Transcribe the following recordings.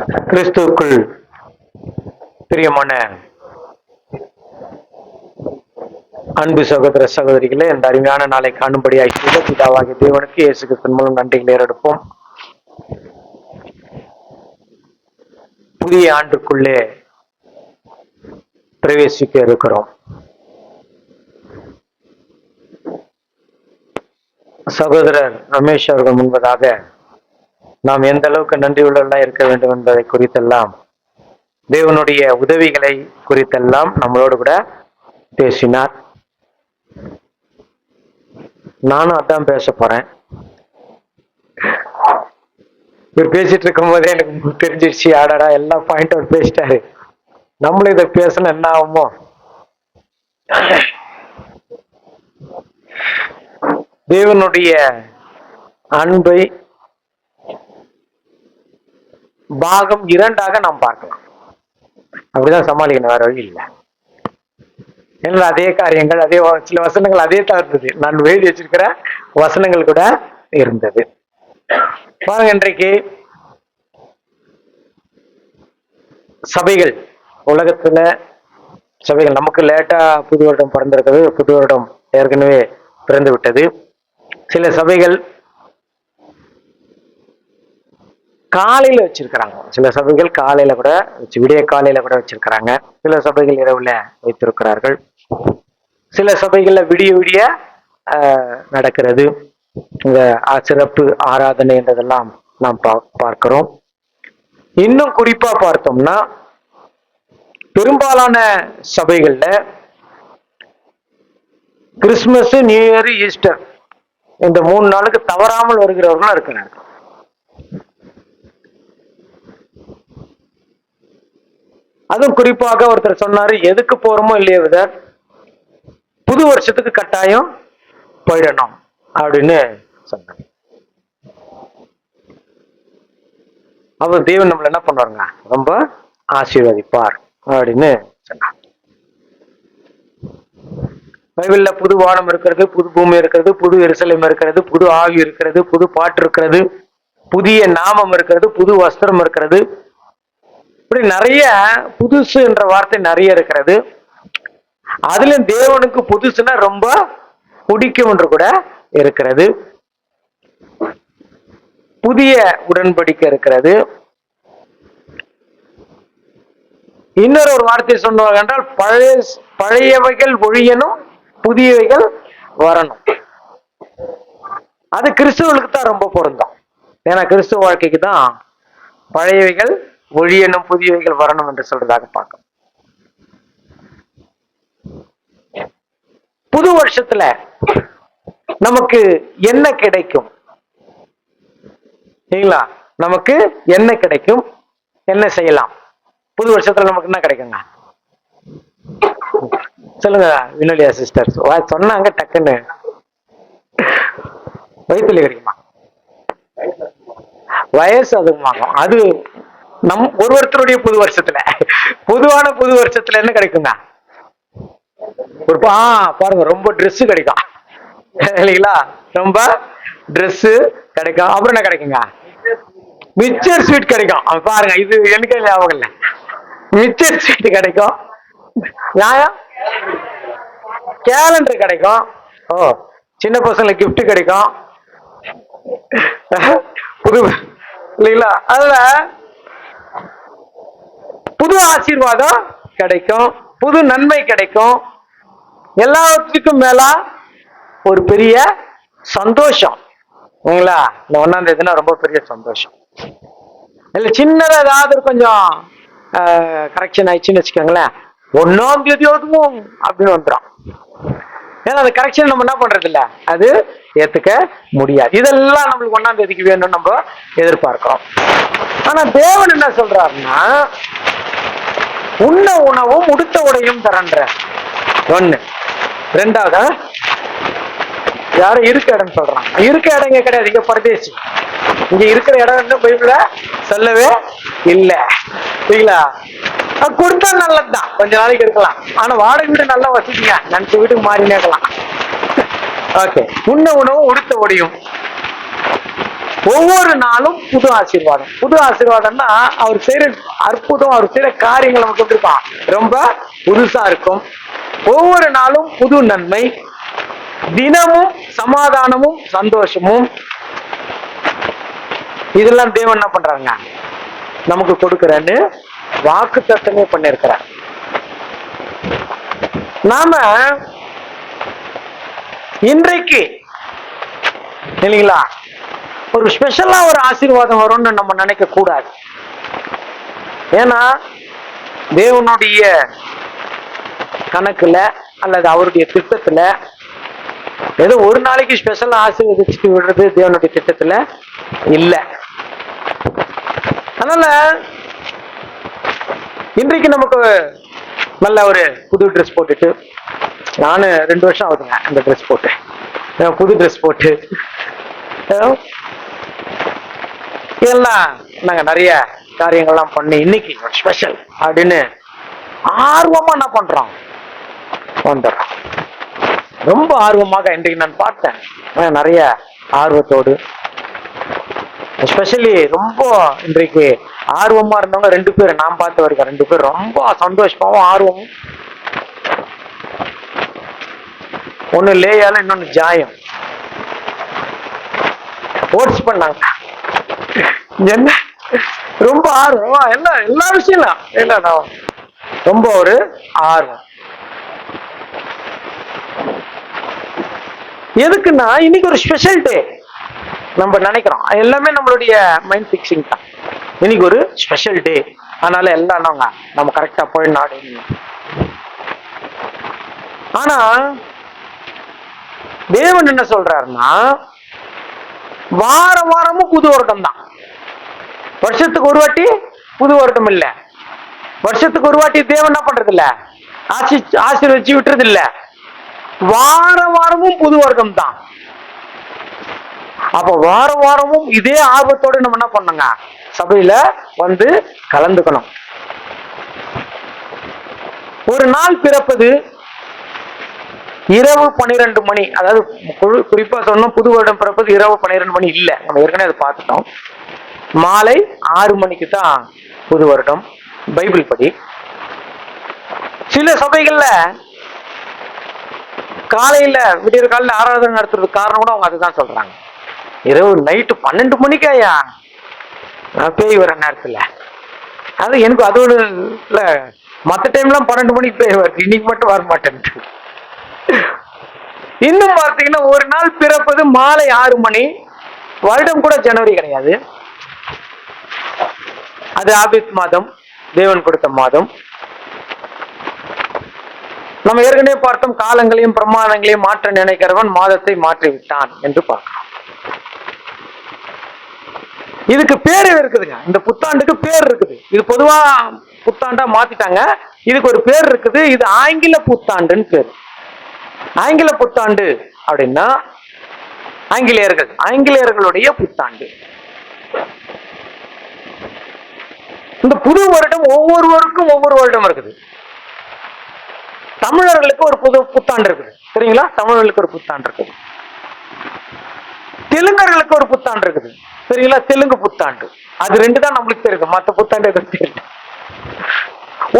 கிறிஸ்துவுக்குள் பிரியமான அன்பு சகோதர சகோதரிகளே, இந்த அருமையான நாளை காணும்படியாய் செய்த பிதாவாகிய தேவனுக்கு இயேசு கிறிஸ்துவின் மூலம் நன்றிகளை ஏறெடுப்போம். புதிய ஆண்டுக்குள்ளே பிரவேசிக்க இருக்கிறோம். சகோதரர் ரமேஷ் அவர்கள் முன்பதாக நாம் எந்த அளவுக்கு நன்றியுள்ளவர்களாக இருக்க வேண்டும் என்பதை குறித்தெல்லாம், தேவனுடைய உதவிகளை குறித்தெல்லாம் நம்மளோடு கூட பேசினார். நானும் அதான் பேச போறேன். இவர் பேசிட்டு இருக்கும் போதே எனக்கு தெரிஞ்சிருச்சு, ஆடாடா எல்லா பாயிண்ட் அவர் பேசிட்டாரு, நம்மளும் இதை பேசணும் என்ன ஆகுமோ. தேவனுடைய அன்பை பாகம் 2 நாம் பார்க்கலாம். அப்படிதான் சமாளிக்கணும், வேற வழி இல்லை. ஏன்னா அதே காரியங்கள், அதே சில வசனங்கள் அதே தான் இருந்தது. நான் எழுதி வச்சிருக்கிற வசனங்கள் கூட இருந்தது. பாருங்க, இன்றைக்கு சபைகள், உலகத்துல சபைகள், நமக்கு லேட்டா புது வருடம் பிறந்திருக்கிறது, புது வருடம் ஏற்கனவே பிறந்து விட்டது. சில சபைகள் காலையில வச்சிருக்கிறாங்க, சில சபைகள் காலையில கூட விடிய காலையில கூட வச்சிருக்கிறாங்க, சில சபைகள் இரவுல வைத்திருக்கிறார்கள், சில சபைகள்ல விடிய விடிய நடக்கிறது இந்த சிறப்பு ஆராதனை என்றதெல்லாம் நாம் பார்க்கிறோம். இன்னும் குறிப்பா பார்த்தோம்னா, பெரும்பாலான சபைகள்ல கிறிஸ்துமஸ், நியூ இயர், ஈஸ்டர் இந்த 3 நாளுக்கு தவறாமல் வருகிறவர்களும் இருக்கிறாங்க. அதுவும் குறிப்பாக ஒருத்தர் சொன்னாரு, எதுக்கு போறோமோ இல்லையோ வித புது வருஷத்துக்கு கட்டாயம் போயிடணும் அப்படின்னு சொன்னாங்க. அப்ப தேவன் நம்மள என்ன பண்ணுவாருங்க, ரொம்ப ஆசீர்வதிப்பார் அப்படின்னு சொன்னாங்க. பைபிள்ல புது வானம் இருக்கிறது, புது பூமி இருக்கிறது, புது எருசலேம் இருக்கிறது, புது ஆவி இருக்கிறது, புது பாட்டு இருக்கிறது, புதிய நாமம் இருக்கிறது, புது வஸ்திரம் இருக்கிறது. இப்படி நிறைய புதுசு என்ற வார்த்தை நிறைய இருக்கிறது. அதுல தேவனுக்கு புதுசுன்னா ரொம்ப பிடிக்கும் என்று கூட இருக்கிறது. புதிய உடன்படிக்கை இருக்கிறது. இன்னொரு ஒரு வார்த்தை சொன்னாங்க என்றால், பழையவைகள் ஒழியனும் புதியவைகள் வரணும். அது கிறிஸ்துவனுக்கு தான் ரொம்ப பொருந்தும். ஏன்னா கிறிஸ்துவ வாழ்க்கைக்கு தான் பழையவைகள் ஒழியனும் புதியவைகள் வரணும் என்று சொல்றதாக பார்க்கணும். புது வருஷத்துல நமக்கு என்ன கிடைக்கும் சரிங்களா? நமக்கு என்ன கிடைக்கும், என்ன செய்யலாம்? புது வருஷத்துல நமக்கு என்ன கிடைக்குங்க சொல்லுங்க வினோலியா சிஸ்டர்ஸ். சொன்னாங்க டக்குன்னு. வயிற்றுல கிடைக்குமா? வயசு அதிகமாகும். அது ஒருத்தருடைய புது வருஷத்துல, பொதுவான புது வருஷத்துல என்ன கிடைக்குங்க? ஒரு பாருங்க, ரொம்ப ட்ரெஸ் கிடைக்கும் இல்லைங்களா? ரொம்ப ட்ரெஸ் கிடைக்கும். அப்புறம் என்ன கிடைக்குங்க? மிச்சர் ஸ்வீட் கிடைக்கும். பாருங்க, இது எனக்கு ஞாபகம் இல்லை. மிச்சர் ஸ்வீட் கிடைக்கும். நியாயம், கேலண்டர் கிடைக்கும். சின்ன பசங்களுக்கு கிஃப்ட் கிடைக்கும். புது இல்லைங்களா? அதுல புது ஆசீர்வாதம் கிடைக்கும், புது நன்மை கிடைக்கும். எல்லாத்துக்கும் மேல ஒரு பெரிய சந்தோஷம் இல்லைங்களா? இந்த 1ஆம் தேதினா ரொம்ப பெரிய சந்தோஷம். இல்ல சின்னதா ஏதாவது கொஞ்சம் கரெக்ஷன் ஆயிடுச்சுன்னு வச்சுக்கோங்களேன், 1ஆம் தேதி அதுவும் அப்படின்னு வந்துடும். ஏன்னா அந்த கரெக்ஷன் நம்ம என்ன பண்றது இல்ல, அது ஏத்துக்க முடியாது. இதெல்லாம் நம்மளுக்கு 1ஆம் தேதிக்கு வேணும்னு நம்ம எதிர்பார்க்கிறோம். ஆனா தேவன் என்ன சொல்றாருன்னா, உண்ண உணவும் உடுத்த உடையும் தரன்ற ஒண்ணு. 2வது யாரும் இருக்க இடம் சொல்றாங்க. இருக்க இடங்க கிடையாது, இங்க பரதேசி. இங்க இருக்கிற இடம் பைபிள்ல சொல்லவே இல்லை சரிங்களா? கொடுத்தா நல்லதுதான், கொஞ்ச நாளைக்கு இருக்கலாம். ஆனா வாடகை வீடு நல்லா வசதிங்க, நினைச்ச வீட்டுக்கு மாறி நேக்கலாம். ஓகே, உண்ண உணவும் உடுத்த உடையும் ஒவ்வொரு நாளும் புது ஆசீர்வாதம். புது ஆசீர்வாதம்னா அவர் செய்யற அற்புதம், அவர் செய்யற காரியங்கள் நமக்கு எப்படி இருக்கும்? ரொம்ப புதுசா இருக்கும். ஒவ்வொரு நாளும் புது நன்மை, தினமும் சமாதானமும் சந்தோஷமும். இதெல்லாம் தேவன் என்ன பண்றாங்க? நமக்கு கொடுக்கிறன்னு வாக்கு தத்தமே பண்ணிருக்கிறார். நாம இன்றைக்கு இல்லைங்களா ஒரு ஸ்பெஷலா ஒரு ஆசீர்வாதம் வரும்னு நம்ம நினைக்க கூடாது. ஏன்னா தேவனுடைய கணக்குல அல்லது அவருடைய திட்டத்துல ஏதோ ஒரு நாளைக்கு ஸ்பெஷலா ஆசீர்வதிச்சுட்டு விடுறது தேவனுடைய திட்டத்துல இல்ல. அதனால இன்றைக்கு நமக்கு நல்ல ஒரு புது ட்ரெஸ் போட்டுட்டு, நானு 2 வருஷம் ஆகுதுங்க இந்த ட்ரெஸ் போட்டு, புது ட்ரெஸ் போட்டு இதெல்லாம் நாங்க நிறைய காரியங்கள்லாம் பண்ணி இன்னைக்கு ஸ்பெஷல் அப்படின்னு ஆர்வமா என்ன பண்றோம் வந்துடுறோம். ரொம்ப ஆர்வமாக இன்றைக்கு நான் பார்த்தேன், நிறைய ஆர்வத்தோடு. எஸ்பெஷலி ரொம்ப இன்றைக்கு ஆர்வமா இருந்தவங்க 2 பேர் நான் பார்த்த வரைக்கும் 2 பேர் ரொம்ப சந்தோஷமாவும் ஆர்வமும். ஒண்ணு லேயால, இன்னொன்னு ஜாயம். ஓட்ஸ் பண்ணாங்க. என்ன ரொம்ப ஆர்வம், எல்லா விஷயம் இல்ல ரொம்ப ஒரு ஆர்வம். எதுக்குன்னா இன்னைக்கு ஒரு ஸ்பெஷல் டே நம்ம நினைக்கிறோம். எல்லாமே நம்மளுடைய மைண்ட் பிக்சிங் தான். இன்னைக்கு ஒரு ஸ்பெஷல் டே, அதனால எல்லாம் நம்ம கரெக்டா போயிடணும். ஆனா தேவன் என்ன சொல்றாருன்னா வார வாரமும் புது வருடம் தான். வருஷத்துக்கு ஒரு வாட்டி புது வருடம் இல்ல. வருஷத்துக்கு ஒரு வாட்டி தேவன் என்ன பண்றது இல்ல, ஆசீர்வதிச்சு விட்டுறது இல்ல. வார வாரமும் புது வருடம் தான். அப்ப வார வாரமும் இதே ஆர்வத்தோடு நம்ம என்ன பண்ணுங்க, சபையில வந்து கலந்துக்கணும். ஒரு நாள் பிறப்பது இரவு 12 மணி, அதாவது குறிப்பா சொன்னோம் புது வருடம் பிறப்பது இரவு 12 மணி இல்ல, நம்ம ஏற்கனவே அதை பார்த்துட்டோம். மாலை 6 மணிக்கு தான் புது வருடம் பைபிள் படி. சில சபைகள்ல காலையில விடியற் காலையில ஆராதனை நடத்துறதுக்கு காரணம் கூட அவங்க அதுதான் சொல்றாங்க. இரவு நைட்டு 12 மணிக்காயா பேய் வர நேரத்துல. அது எனக்கு அதோட இல்ல, மற்ற டைம்லாம் 12 மணிக்கு பேய் வருது, இன்னைக்கு மட்டும் வர மாட்டேன். இன்னும் பார்த்தீங்கன்னா ஒரு நாள் பிறப்பது மாலை 6 மணி. வருடம் கூட ஜனவரி கிடையாது, அது ஆபித் மாதம், தேவன் கொடுத்த மாதம். நம்ம ஏற்கனவே பார்த்தோம், காலங்களையும் பிரமாணங்களையும் மாற்ற நினைக்கிறவன் மாதத்தை மாற்றி விட்டான் என்று பார்க்கிறோம். இதுக்கு பேர் இருக்குதுங்க, இந்த புத்தாண்டுக்கு பேர் இருக்குது. இது பொதுவா புத்தாண்டா மாத்திட்டாங்க, இதுக்கு ஒரு பேர் இருக்குது. இது ஆங்கில புத்தாண்டுன்னு பேர். ஆங்கில புத்தாண்டு அப்படின்னா ஆங்கிலேயர்களுடைய புத்தாண்டு. இந்த புது வருடம் ஒவ்வொருவருக்கும் ஒவ்வொரு வருடம் இருக்குது. தமிழர்களுக்கு ஒரு புது புத்தாண்டு இருக்குது, சரிங்களா? தமிழர்களுக்கு ஒரு புத்தாண்டு இருக்குது. தெலுங்கர்களுக்கு ஒரு புத்தாண்டு இருக்குது, சரிங்களா? தெலுங்கு புத்தாண்டு. அது 2 தான் நம்மளுக்கு தெரியுது, மற்ற புத்தாண்டு எதுவும் தெரியல.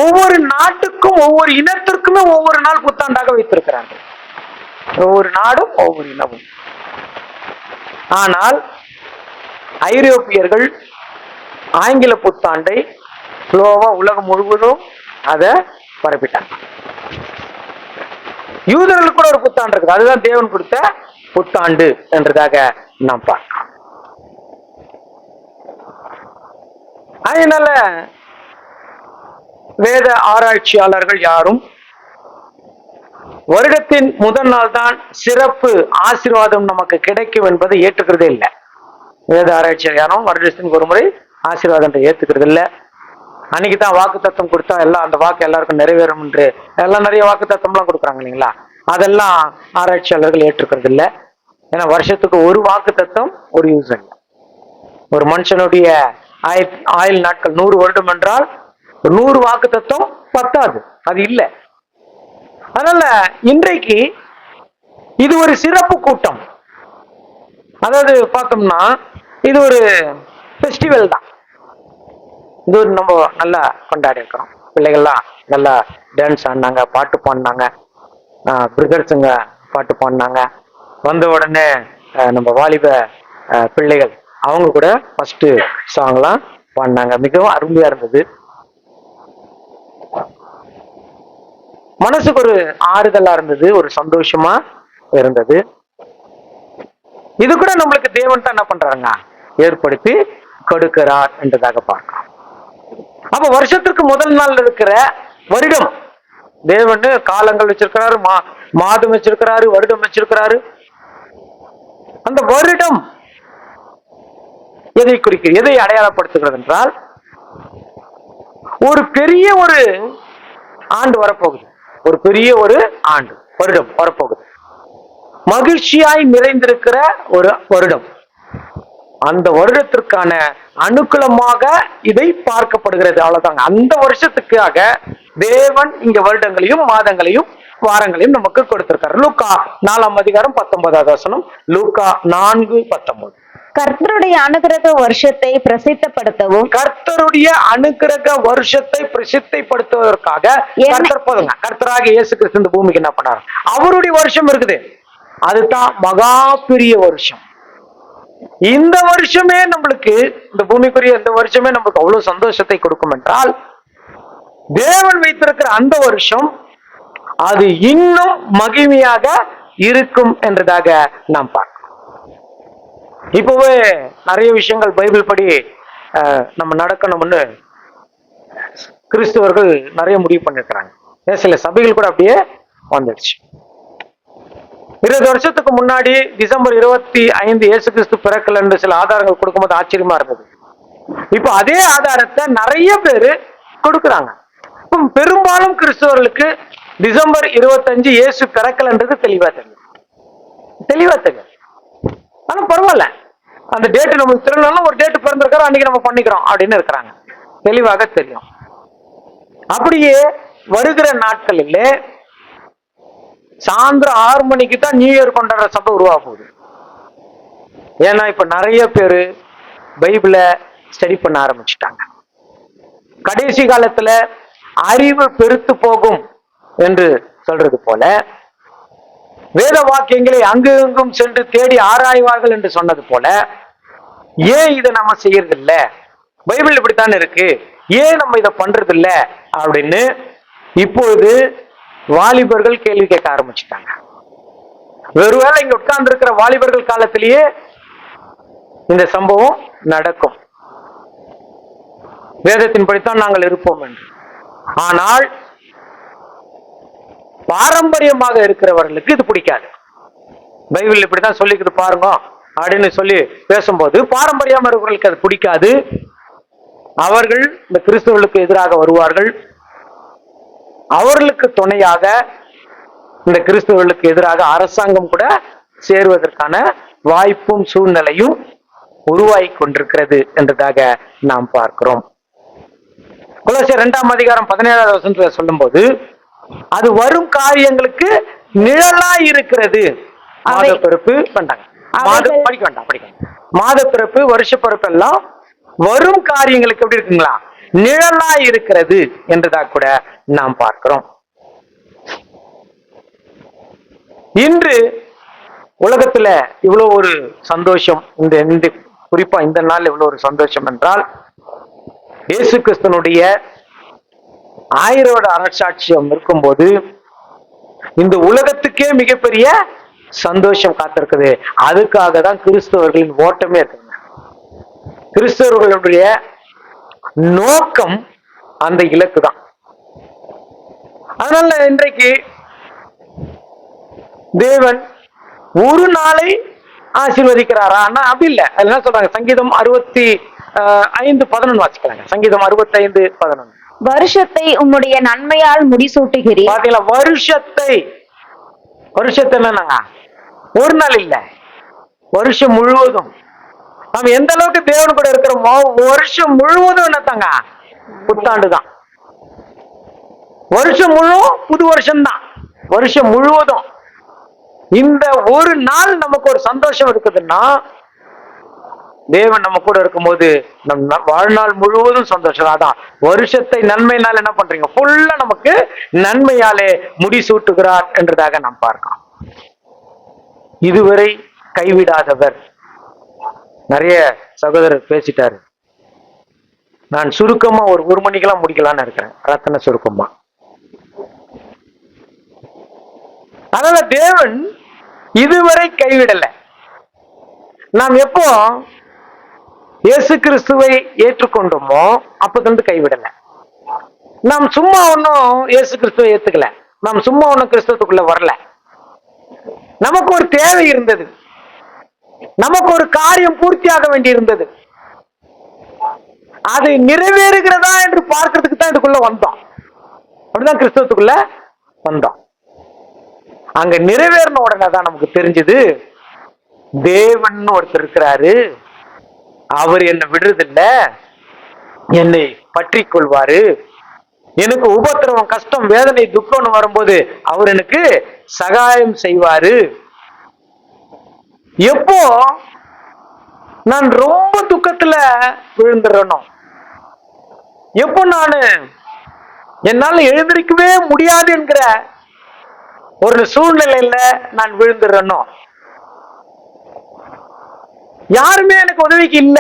ஒவ்வொரு நாட்டுக்கும் ஒவ்வொரு இனத்திற்குமே ஒவ்வொரு நாள் புத்தாண்டாக வைத்திருக்கிறாங்க. ஒவ்வொரு நாடும் ஒவ்வொரு இனமும். ஆனால் ஐரோப்பியர்கள் ஆங்கில புத்தாண்டை ஸ்லோவா உலகம் முழுவதும் அதை பரப்பிட்டாங்க. யூதர்களுக்கு கூட ஒரு புத்தாண்டு இருக்குது, அதுதான் தேவன் கொடுத்த புத்தாண்டு என்றதாக நாம் பார்க்கிறோம். அதனால வேத ஆராய்ச்சியாளர்கள் யாரும் வருடத்தின் முதல் நாள் தான் சிறப்பு ஆசீர்வாதம் நமக்கு கிடைக்கும் என்பதை ஏற்றுக்கிறதே இல்லை. வேத ஆராய்ச்சியாளர் யாரும் வருடத்தின் ஒரு முறை ஆசீர்வாதம் ஏத்துக்கிறது இல்லை. அன்னைக்கு தான் வாக்கு தத்துவம் கொடுத்தா எல்லாம் அந்த வாக்கு எல்லாருக்கும் நிறைவேறும் என்று எல்லாம் நிறைய வாக்கு தத்துவம்லாம் கொடுக்குறாங்க இல்லைங்களா, அதெல்லாம் ஆராய்ச்சியாளர்கள் ஏற்றுக்கிறது இல்லை. ஏன்னா வருஷத்துக்கு ஒரு வாக்கு தத்துவம் ஒரு யூஸ் இல்லை. ஒரு மனுஷனுடைய ஆயுள் நாட்கள் 100 வருடம் என்றால் 100 வாக்கு தத்துவம் பத்தாது, அது இல்லை. அதனால இன்றைக்கு இது ஒரு சிறப்பு கூட்டம். அதாவது பார்த்தோம்னா இது ஒரு ஃபெஸ்டிவல் தான். இது ஒரு நம்ம நல்லா கொண்டாடி இருக்கிறோம். பிள்ளைகள்லாம் நல்லா டான்ஸ் ஆடினாங்க, பாட்டு பாடினாங்க, பிரதர்ஸுங்க பாட்டு பாடினாங்க. வந்த உடனே நம்ம வாலிப பிள்ளைகள் அவங்க கூட ஃபர்ஸ்ட் சாங்லாம் பாடினாங்க. மிகவும் அருமையா இருந்தது. மனசுக்கு ஒரு ஆறுதலா இருந்தது, ஒரு சந்தோஷமா இருந்தது. இது கூட நம்மளுக்கு தேவன் தான் என்ன பண்றாருங்க, ஏற்படுத்தி கொடுக்கிறார் என்றதாக பார்க்கலாம். அப்ப வருஷத்திற்கு முதல் நாள் இருக்கிற வருடம், தேவன் காலங்கள் வச்சிருக்கிறாரு, மாதம் வச்சிருக்கிறாரு, வருடம் வச்சிருக்கிறாரு. அந்த வருடம் எதை குறிக்கிறது, எதை அடையாளப்படுத்துகிறது என்றால், ஒரு பெரிய ஒரு ஆண்டு வரப்போகுது. ஒரு பெரிய ஒரு ஆண்டு, வருடம் வரப்போகுது. மகிழ்ச்சியாய் நிறைந்திருக்கிற ஒரு வருடம். அந்த வருடத்திற்கான அனுகூலமாக இதை பார்க்கப்படுகிறது. அவ்வளவுதாங்க. அந்த வருஷத்துக்காக தேவன் இங்க வருடங்களையும் மாதங்களையும் வாரங்களையும் நமக்கு கொடுத்திருக்காரு. லூக்கா 4:19. லூக்கா 4:19. கர்த்தருடைய அனுக்கிரக வருஷத்தை பிரசித்தப்படுத்தவும், கர்த்தருடைய அனுக்கிரக வருஷத்தை பிரசித்தப்படுத்துவதற்காக கர்த்தராகிய இயேசு கிறிஸ்து இந்த பூமிக்கு என்ன பண்ணாரு, அவருடைய வருஷம் இருக்குது. அதுதான் மகா பெரிய வருஷம். இந்த வருஷமே நம்மளுக்கு, இந்த பூமிக்குரிய இந்த வருஷமே நம்மளுக்கு அவ்வளவு சந்தோஷத்தை கொடுக்கும் என்றால், தேவன் வைத்திருக்கிற அந்த வருஷம் அது இன்னும் மகிமையாக இருக்கும் என்றதாக நாம் பார்க்கிறோம். இப்பவே நிறைய விஷயங்கள் பைபிள் படி நம்ம நடக்கணும்னு கிறிஸ்துவர்கள் நிறைய முடிவு பண்ணிருக்கிறாங்க. சில சபைகள் கூட அப்படியே வந்துடுச்சு. 20 வருஷத்துக்கு முன்னாடி டிசம்பர் 25 இயேசு கிறிஸ்து பிறக்கல என்று சில ஆதாரங்கள் கொடுக்கும்போது ஆச்சரியமா இருந்தது. இப்ப அதே ஆதாரத்தை நிறைய பேரு கொடுக்குறாங்க. பெரும்பாலும் கிறிஸ்தவர்களுக்கு டிசம்பர் 25 இயேசு பிறக்கலன்றது தெளிவா தெரியும். ஆனா பரவாயில்ல, அந்த டேட் நமக்கு தெரியலனாலும் ஒரு டேட் பிறந்திருக்காரு, அன்னைக்கு நம்ம பண்ணிக்கிறோம் அப்படின்னு இருக்கிறாங்க. தெளிவாக தெரியும். அப்படியே வருகிற நாட்களில் சாயந்தரம் 6 மணிக்கு தான் நியூ இயர் கொண்டாடுற சபை உருவாக போகுது. ஏன்னா இப்ப நிறைய பேரு பைபிளை ஸ்டடி பண்ண ஆரம்பிச்சுட்டாங்க. கடைசி காலத்துல அறிவு பெருத்து போகும் என்று சொல்றது போல, வேத வாக்கியங்களை அங்கும் சென்று தேடி ஆராய்வார்கள் என்று சொன்னது போல, ஏன் இதை நம்ம செய்யறது இல்ல, பைபிள் இப்படித்தான் இருக்கு, ஏன் நம்ம இதை பண்றது இல்ல அப்படின்னு இப்பொழுது வாலிபர்கள் கேள்வி கேட்க ஆரம்பிச்சுட்டாங்க. ஒருவேளை இங்க உட்கார்ந்து இருக்கிற வாலிபர்கள் காலத்திலேயே இந்த சம்பவம் நடக்கும். வேதத்தின் படித்தான் நாங்கள் இருப்போம் என்று. ஆனால் பாரம்பரியமாக இருக்கிறவர்களுக்கு இது பிடிக்காது. பைபிள் இப்படித்தான் சொல்லிக்கிட்டு பாருங்க அப்படின்னு சொல்லி பேசும்போது பாரம்பரியமா இருக்கிறவர்களுக்கு அது பிடிக்காது. அவர்கள் இந்த கிறிஸ்தவர்களுக்கு எதிராக வருவார்கள். அவர்களுக்கு துணையாக இந்த கிறிஸ்தவர்களுக்கு எதிராக அரசாங்கம் கூட சேருவதற்கான வாய்ப்பும் சூழ்நிலையும் உருவாகி கொண்டிருக்கிறது என்றதாக நாம் பார்க்கிறோம். கொலோசியர் 2:17 சொல்லும் போது, அது வரும் காரியங்களுக்கு நிழலாய் இருக்கிறது. மாத பிறப்பு பண்ணாங்க, படிக்க வேண்டாம். மாத பிறப்பு, வருஷ பிறப்பு எல்லாம் வரும் காரியங்களுக்கு எப்படி இருக்குங்களா, நிழலாய் இருக்கிறது என்றதா கூட நாம் பார்க்கிறோம். இன்று உலகத்துல இவ்வளவு ஒரு சந்தோஷம், இந்த குறிப்பா இந்த நாள் இவ்வளவு ஒரு சந்தோஷம் என்றால், இயேசு கிறிஸ்துனுடைய 1000 வருட அரசாட்சியம் இருக்கும்போது இந்த உலகத்துக்கே மிகப்பெரிய சந்தோஷம் காத்திருக்குது. அதுக்காக தான் கிறிஸ்தவர்களின் ஓட்டமே இருக்குங்க. கிறிஸ்தவர்களுடைய நோக்கம் அந்த இலக்கு தான். அதனால இன்றைக்கு தேவன் ஒரு நாளை ஆசீர்வதிக்கிறாரா? அப்படி இல்லை. என்ன சொல்றாங்க, சங்கீதம் 65:11 வாசிக்கிறாங்க. சங்கீதம் 65:11. வருஷத்தை உம்முடைய நன்மையால் முடிசூட்டுகிறீர். பாத்தீங்களா, வருஷத்தை என்னங்க, ஒரு நாள் இல்ல, வருஷம் முழுவதும். நம்ம எந்த அளவுக்கு தேவன் கூட இருக்கிறோமோ வருஷம் முழுவதும் என்னத்தாங்க, புத்தாண்டு தான். வருஷம் முழுவதும் புது வருஷம் தான். வருஷம் முழுவதும் இந்த ஒரு நாள் நமக்கு ஒரு சந்தோஷம் இருக்குதுன்னா, தேவன் நம்ம கூட இருக்கும்போது நம் வாழ்நாள் முழுவதும் சந்தோஷம். அதான் வருஷத்தை நன்மையினால் என்ன பண்றீங்க, ஃபுல்லா நமக்கு நன்மையாலே முடிசூட்டுகிறார் என்றதாக நாம் பார்க்கலாம். இதுவரை கைவிடாதவர். நிறைய சகோதரர் பேசிட்டாரு. நான் சுருக்கமா ஒரு மணிக்கெல்லாம் முடிக்கலான்னு இருக்கிறேன், ரத்தன சுருக்கமா. அதனால தேவன் இதுவரை கைவிடல. நாம் எப்போ இயேசு கிறிஸ்துவை ஏற்றுக்கொண்டோமோ அப்பதிலிருந்து கைவிடல. நாம் சும்மா ஒன்னும் இயேசு கிறிஸ்துவை ஏத்துக்கல, நாம் சும்மா ஒன்னும் கிறிஸ்துவத்துக்குள்ள வரல. நமக்கு ஒரு தேவை இருந்தது, நமக்கு ஒரு காரியம் பூர்த்தியாக வேண்டி இருந்தது. அது நிறைவேறுகிறதா என்று பார்க்கிறதுக்கு தான் இதுக்குள்ள வந்தோம். அப்படிதான் கிறிஸ்துவத்துக்குள்ள வந்தோம். அங்க நிறைவேறின உடனே தான் நமக்கு தெரிஞ்சது, தேவன் ஒருத்தர் இருக்கிறாரு, அவர் என்னை விடுறதில்ல, என்னை பற்றி கொள்வாரு. எனக்கு உபத்திரவம், கஷ்டம், வேதனை, துக்கம்னு வரும்போது அவர் எனக்கு சகாயம் செய்வாரு. எப்போ நான் ரொம்ப துக்கத்துல விழுந்துடணும், எப்போ நான் என்னால எழுந்திருக்கவே முடியாது என்கிற ஒரு சூழ்நிலையில நான் விழுந்துடணும், யாருமே எனக்கு உதவிக்கு இல்ல,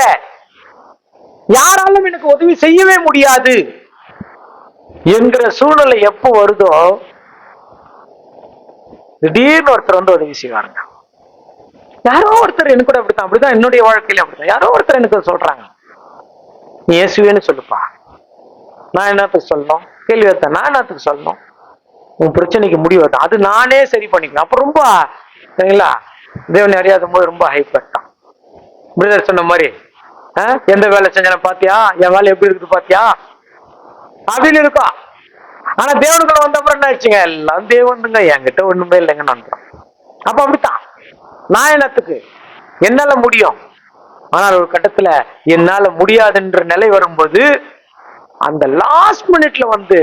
யாராலும் எனக்கு உதவி செய்யவே முடியாது என்கிற சூழ்நிலை எப்போ வருதோ, திடீர்னு ஒருத்தர் வந்து உதவி செய்வாருங்க. யாரோ ஒருத்தர் எனக்கு கூட அப்படித்தான் என்னுடைய வாழ்க்கையில அப்படித்தான். யாரோ ஒருத்தர் எனக்கு சொல்றாங்க, நீ இயேசுவேன்னு சொல்லுப்பா. நான் என்னத்துக்கு சொல்லணும்? கேள்வி வைத்தேன். நான் என்னத்துக்கு சொல்லணும்? உன் பிரச்சனைக்கு முடிவு வைத்தான், அது நானே சரி பண்ணிக்கணும். அப்ப ரொம்ப சரிங்களா, தேவனை அறியாத போது ரொம்ப ஹைப்பட்டான். பிரதர் சொன்ன மாதிரி, எந்த வேலை செஞ்சன பாத்தியா, என் வேலை எப்படி இருக்குது பாத்தியா அப்படின்னு இருக்கும். ஆனா தேவனுக்குள்ள வந்த அப்புறம் என்ன ஆச்சுங்க, எல்லாம் தேவனுங்க, என்கிட்ட ஒண்ணுமே இல்லைங்கன்னு வந்துடும். அப்ப அப்படித்தான், நான் என்னத்துக்கு, என்னால முடியும். ஆனால் ஒரு கட்டத்துல என்னால முடியாதுன்ற நிலை வரும்போது அந்த லாஸ்ட் மினிட்ல வந்து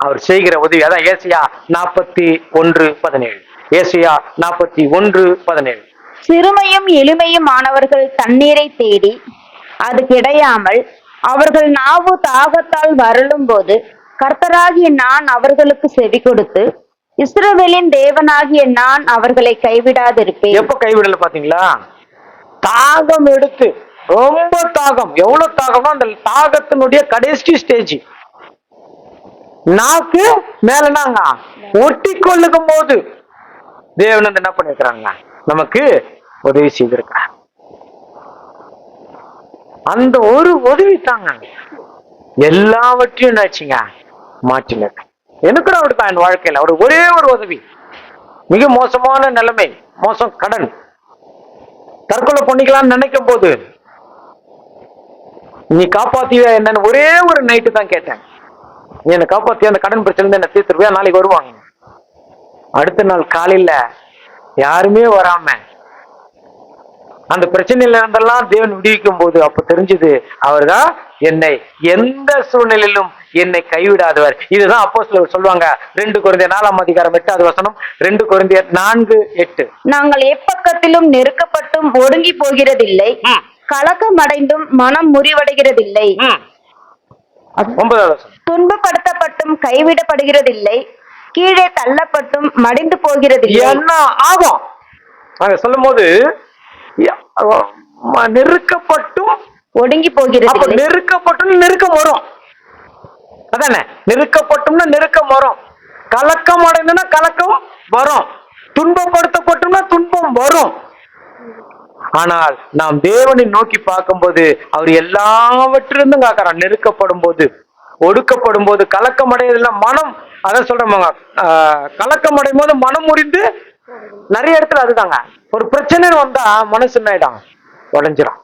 அவர் செய்கிற உதவி, அதான் ஏசாயா 41:17. ஏசாயா 41:17. சிறுமையும் எளிமையும் ஆனவர்கள் தண்ணீரை தேடி அது கிடையாமல் அவர்கள் நாவு தாகத்தால் வருளும் போது கர்த்தராகிய நான் அவர்களுக்கு செவி கொடுத்து இஸ்ரவேலின் தேவனாகிய நான் அவர்களை கைவிடாதிருப்பேன். எப்ப கைவிடல பாத்தீங்களா? தாகம் எடுத்து, ரொம்ப தாகம். எவ்வளவு தாகம்னா அந்த தாகத்தினுடைய கடைசி ஸ்டேஜ், நாக்கு மேலனாங்க ஒட்டி கொள்ளும் போது தேவன் வந்து என்ன பண்ணிருக்கிறாங்க, நமக்கு உதவி செய்திருக்கிறார். அந்த ஒரு உதவி தாங்க எல்லாவற்றையும் என்னாச்சுங்க மாற்றினது. எனக்கு அப்படித்தான் என் வாழ்க்கையில அவர் ஒரே ஒரு உதவி. மிக மோசமான நிலைமை, மோசம், கடன், தற்கொலை பண்ணிக்கலாம்னு நினைக்கும் போது நீ காப்பாத்தியா என்னன்னு ஒரே ஒரு நைட்டு தான் கேட்டேன். நீ என்ன காப்பாத்தியா, அந்த கடன் பிரச்சனை என்ன தீர்த்துருவியா, நாளைக்கு வருவாங்க. அடுத்த நாள் காலையில யாருமே வராம அந்த பிரச்சனையில இருந்தெல்லாம் தேவன் விடுவிக்கும் போது அப்ப தெரிஞ்சது, அவர்தான் என்னை எந்த சூழ்நிலையிலும் என்னை கைவிடாதவர். இதுதான் அப்போஸ்தலர் சொல்லுவாங்க, 2 கொரிந்தியர் 4:8. 2 கொரிந்தியர் 4:8. நாங்கள் எப்பக்கத்திலும் நெருக்கப்பட்டும் ஒடுங்கி போகிறதில்லை, கலக்கம் அடைந்தும் மனம் முறிவடைகிறதில்லை, 9. துன்பப்படுத்தப்பட்டும் கைவிடப்படுகிறதில்லை, கீழே தள்ளப்பட்டும் மடிந்து போகிறதில்லை. என்ன ஆகும் நாங்க சொல்லும் போது, நெருக்கப்பட்டும் ஒடுங்கி போகிறது. நெருக்கப்பட்டும் நெருக்கம் வரும், அதானே? நெருக்கப்பட்டும்னா நெருக்கம் வரும், கலக்கம் அடைந்தா கலக்கம் வரும், துன்பப்படுத்தப்பட்டும்னா துன்பம் வரும். ஆனால் நாம் தேவனை நோக்கி பார்க்கும்போது அவர் எல்லாவற்றிலிருந்தும் காக்கிறார். நெருக்கப்படும் போது, ஒடுக்கப்படும் போது, கலக்கம் அடையதில்லை, மனம், அதான் சொல்றாங்க, கலக்கம் அடையும் போது மனம் முறிந்து, நிறைய இடத்துல அதுதாங்க, ஒரு பிரச்சனை வந்தா மனசு என்ன உடைஞ்சிடும்.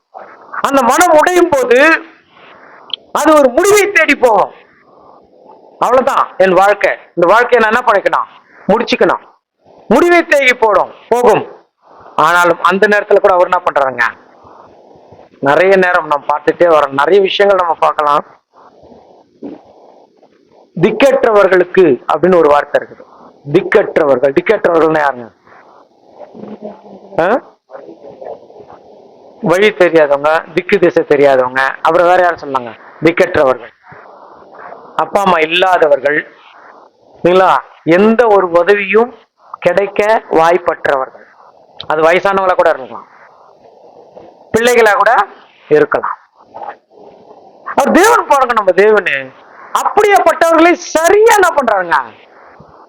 அந்த மனம் உடையும் போது அது ஒரு முடிவை தேடி போகும். அவ்வளவுதான் என் வாழ்க்கை. இந்த வாழ்க்கையை நான் என்ன பண்ணிக்கணும், முடிச்சுக்கணும். முடிவை தேடி போகும். ஆனாலும் அந்த நேரத்துல கூட அவர் என்ன பண்றாங்க, நிறைய நேரம் நம்ம பார்த்துட்டே வரோம், நிறைய விஷயங்கள் நம்ம பார்க்கலாம். திக்கற்றவர்களுக்கு அப்படின்னு ஒரு வார்த்தை இருக்குது. திக்கற்றவர்கள்னா யாருங்க? வழி தெரியாதவங்க, திக்கு திசை தெரியாதவங்க, அப்புறம் வேற யாரும் சொன்னாங்க, திக்கற்றவர்கள், அப்பா அம்மா இல்லாதவர்கள், இல்லைங்களா, எந்த ஒரு உதவியும் கிடைக்க வாய்ப்பற்றவர்கள். அது வயசானவங்களா கூட இருக்கலாம், பிள்ளைகளா கூட இருக்கலாம். அவர் தேவன் பாருங்க, நம்ம தேவனு அப்படியேப்பட்டவர்களை சரியா என்ன பண்றாங்க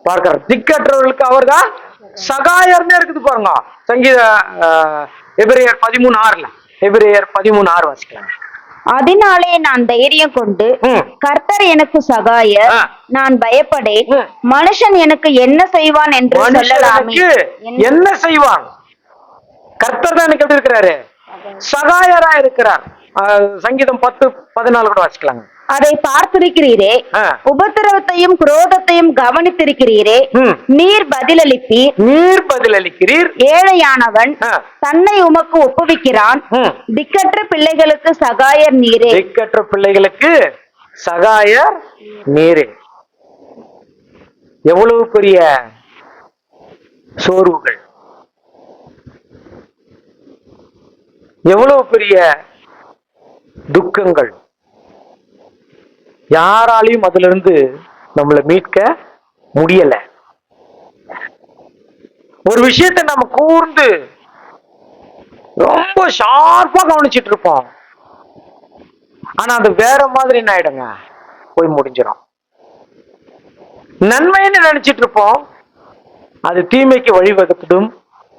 பார்க்கிறார். திக்கற்றவர்களுக்கு அவர் தான் சகாயர்னே இருக்குது பாருங்க. சங்கீத எபிரேயர் 13:6 எபிரேயர் 13:6 வாசிக்கலாம். அதனாலே நான் தைரியம் கொண்டு கர்த்தர் எனக்கு சகாயர், நான் பயப்படேன். மனுஷன் எனக்கு என்ன செய்வான் என்று சொல்லலாமே. என்ன செய்வான்? கர்த்தர் தான் எனக்கு எப்படி இருக்கிறாரு? சகாயரா இருக்கிறார். சங்கீதம் 10:14 கூட வாசிக்கலாங்க. அதை பார்த்திருக்கிறீரே, உபத்திரவத்தையும் குரோதத்தையும் கவனித்திருக்கிறீரே, நீர் பதிலளிக்கிறீர். ஏழையானவன் தன்னை உமக்கு ஒப்புவிக்கிறான். திக்கற்ற பிள்ளைகளுக்கு சகாயர் நீரே. திக்கற்ற பிள்ளைகளுக்கு சகாயர் நீரே. எவ்வளவு பெரிய சோர்வுகள், எவ்வளவு பெரிய துக்கங்கள், யாராலையும் அதுல இருந்து நம்மளை மீட்க முடியல. ஒரு விஷயத்தை நம்ம கூர்ந்து ரொம்ப ஷார்ப்பா கவனிச்சிட்டு இருப்போம், ஆனா அது வேற மாதிரி என்ன ஆயிடுங்க, போய் முடிஞ்சிடும். நன்மைன்னு நினைச்சிட்டு இருப்போம், அது தீமைக்கு வழிவகுத்துடும்.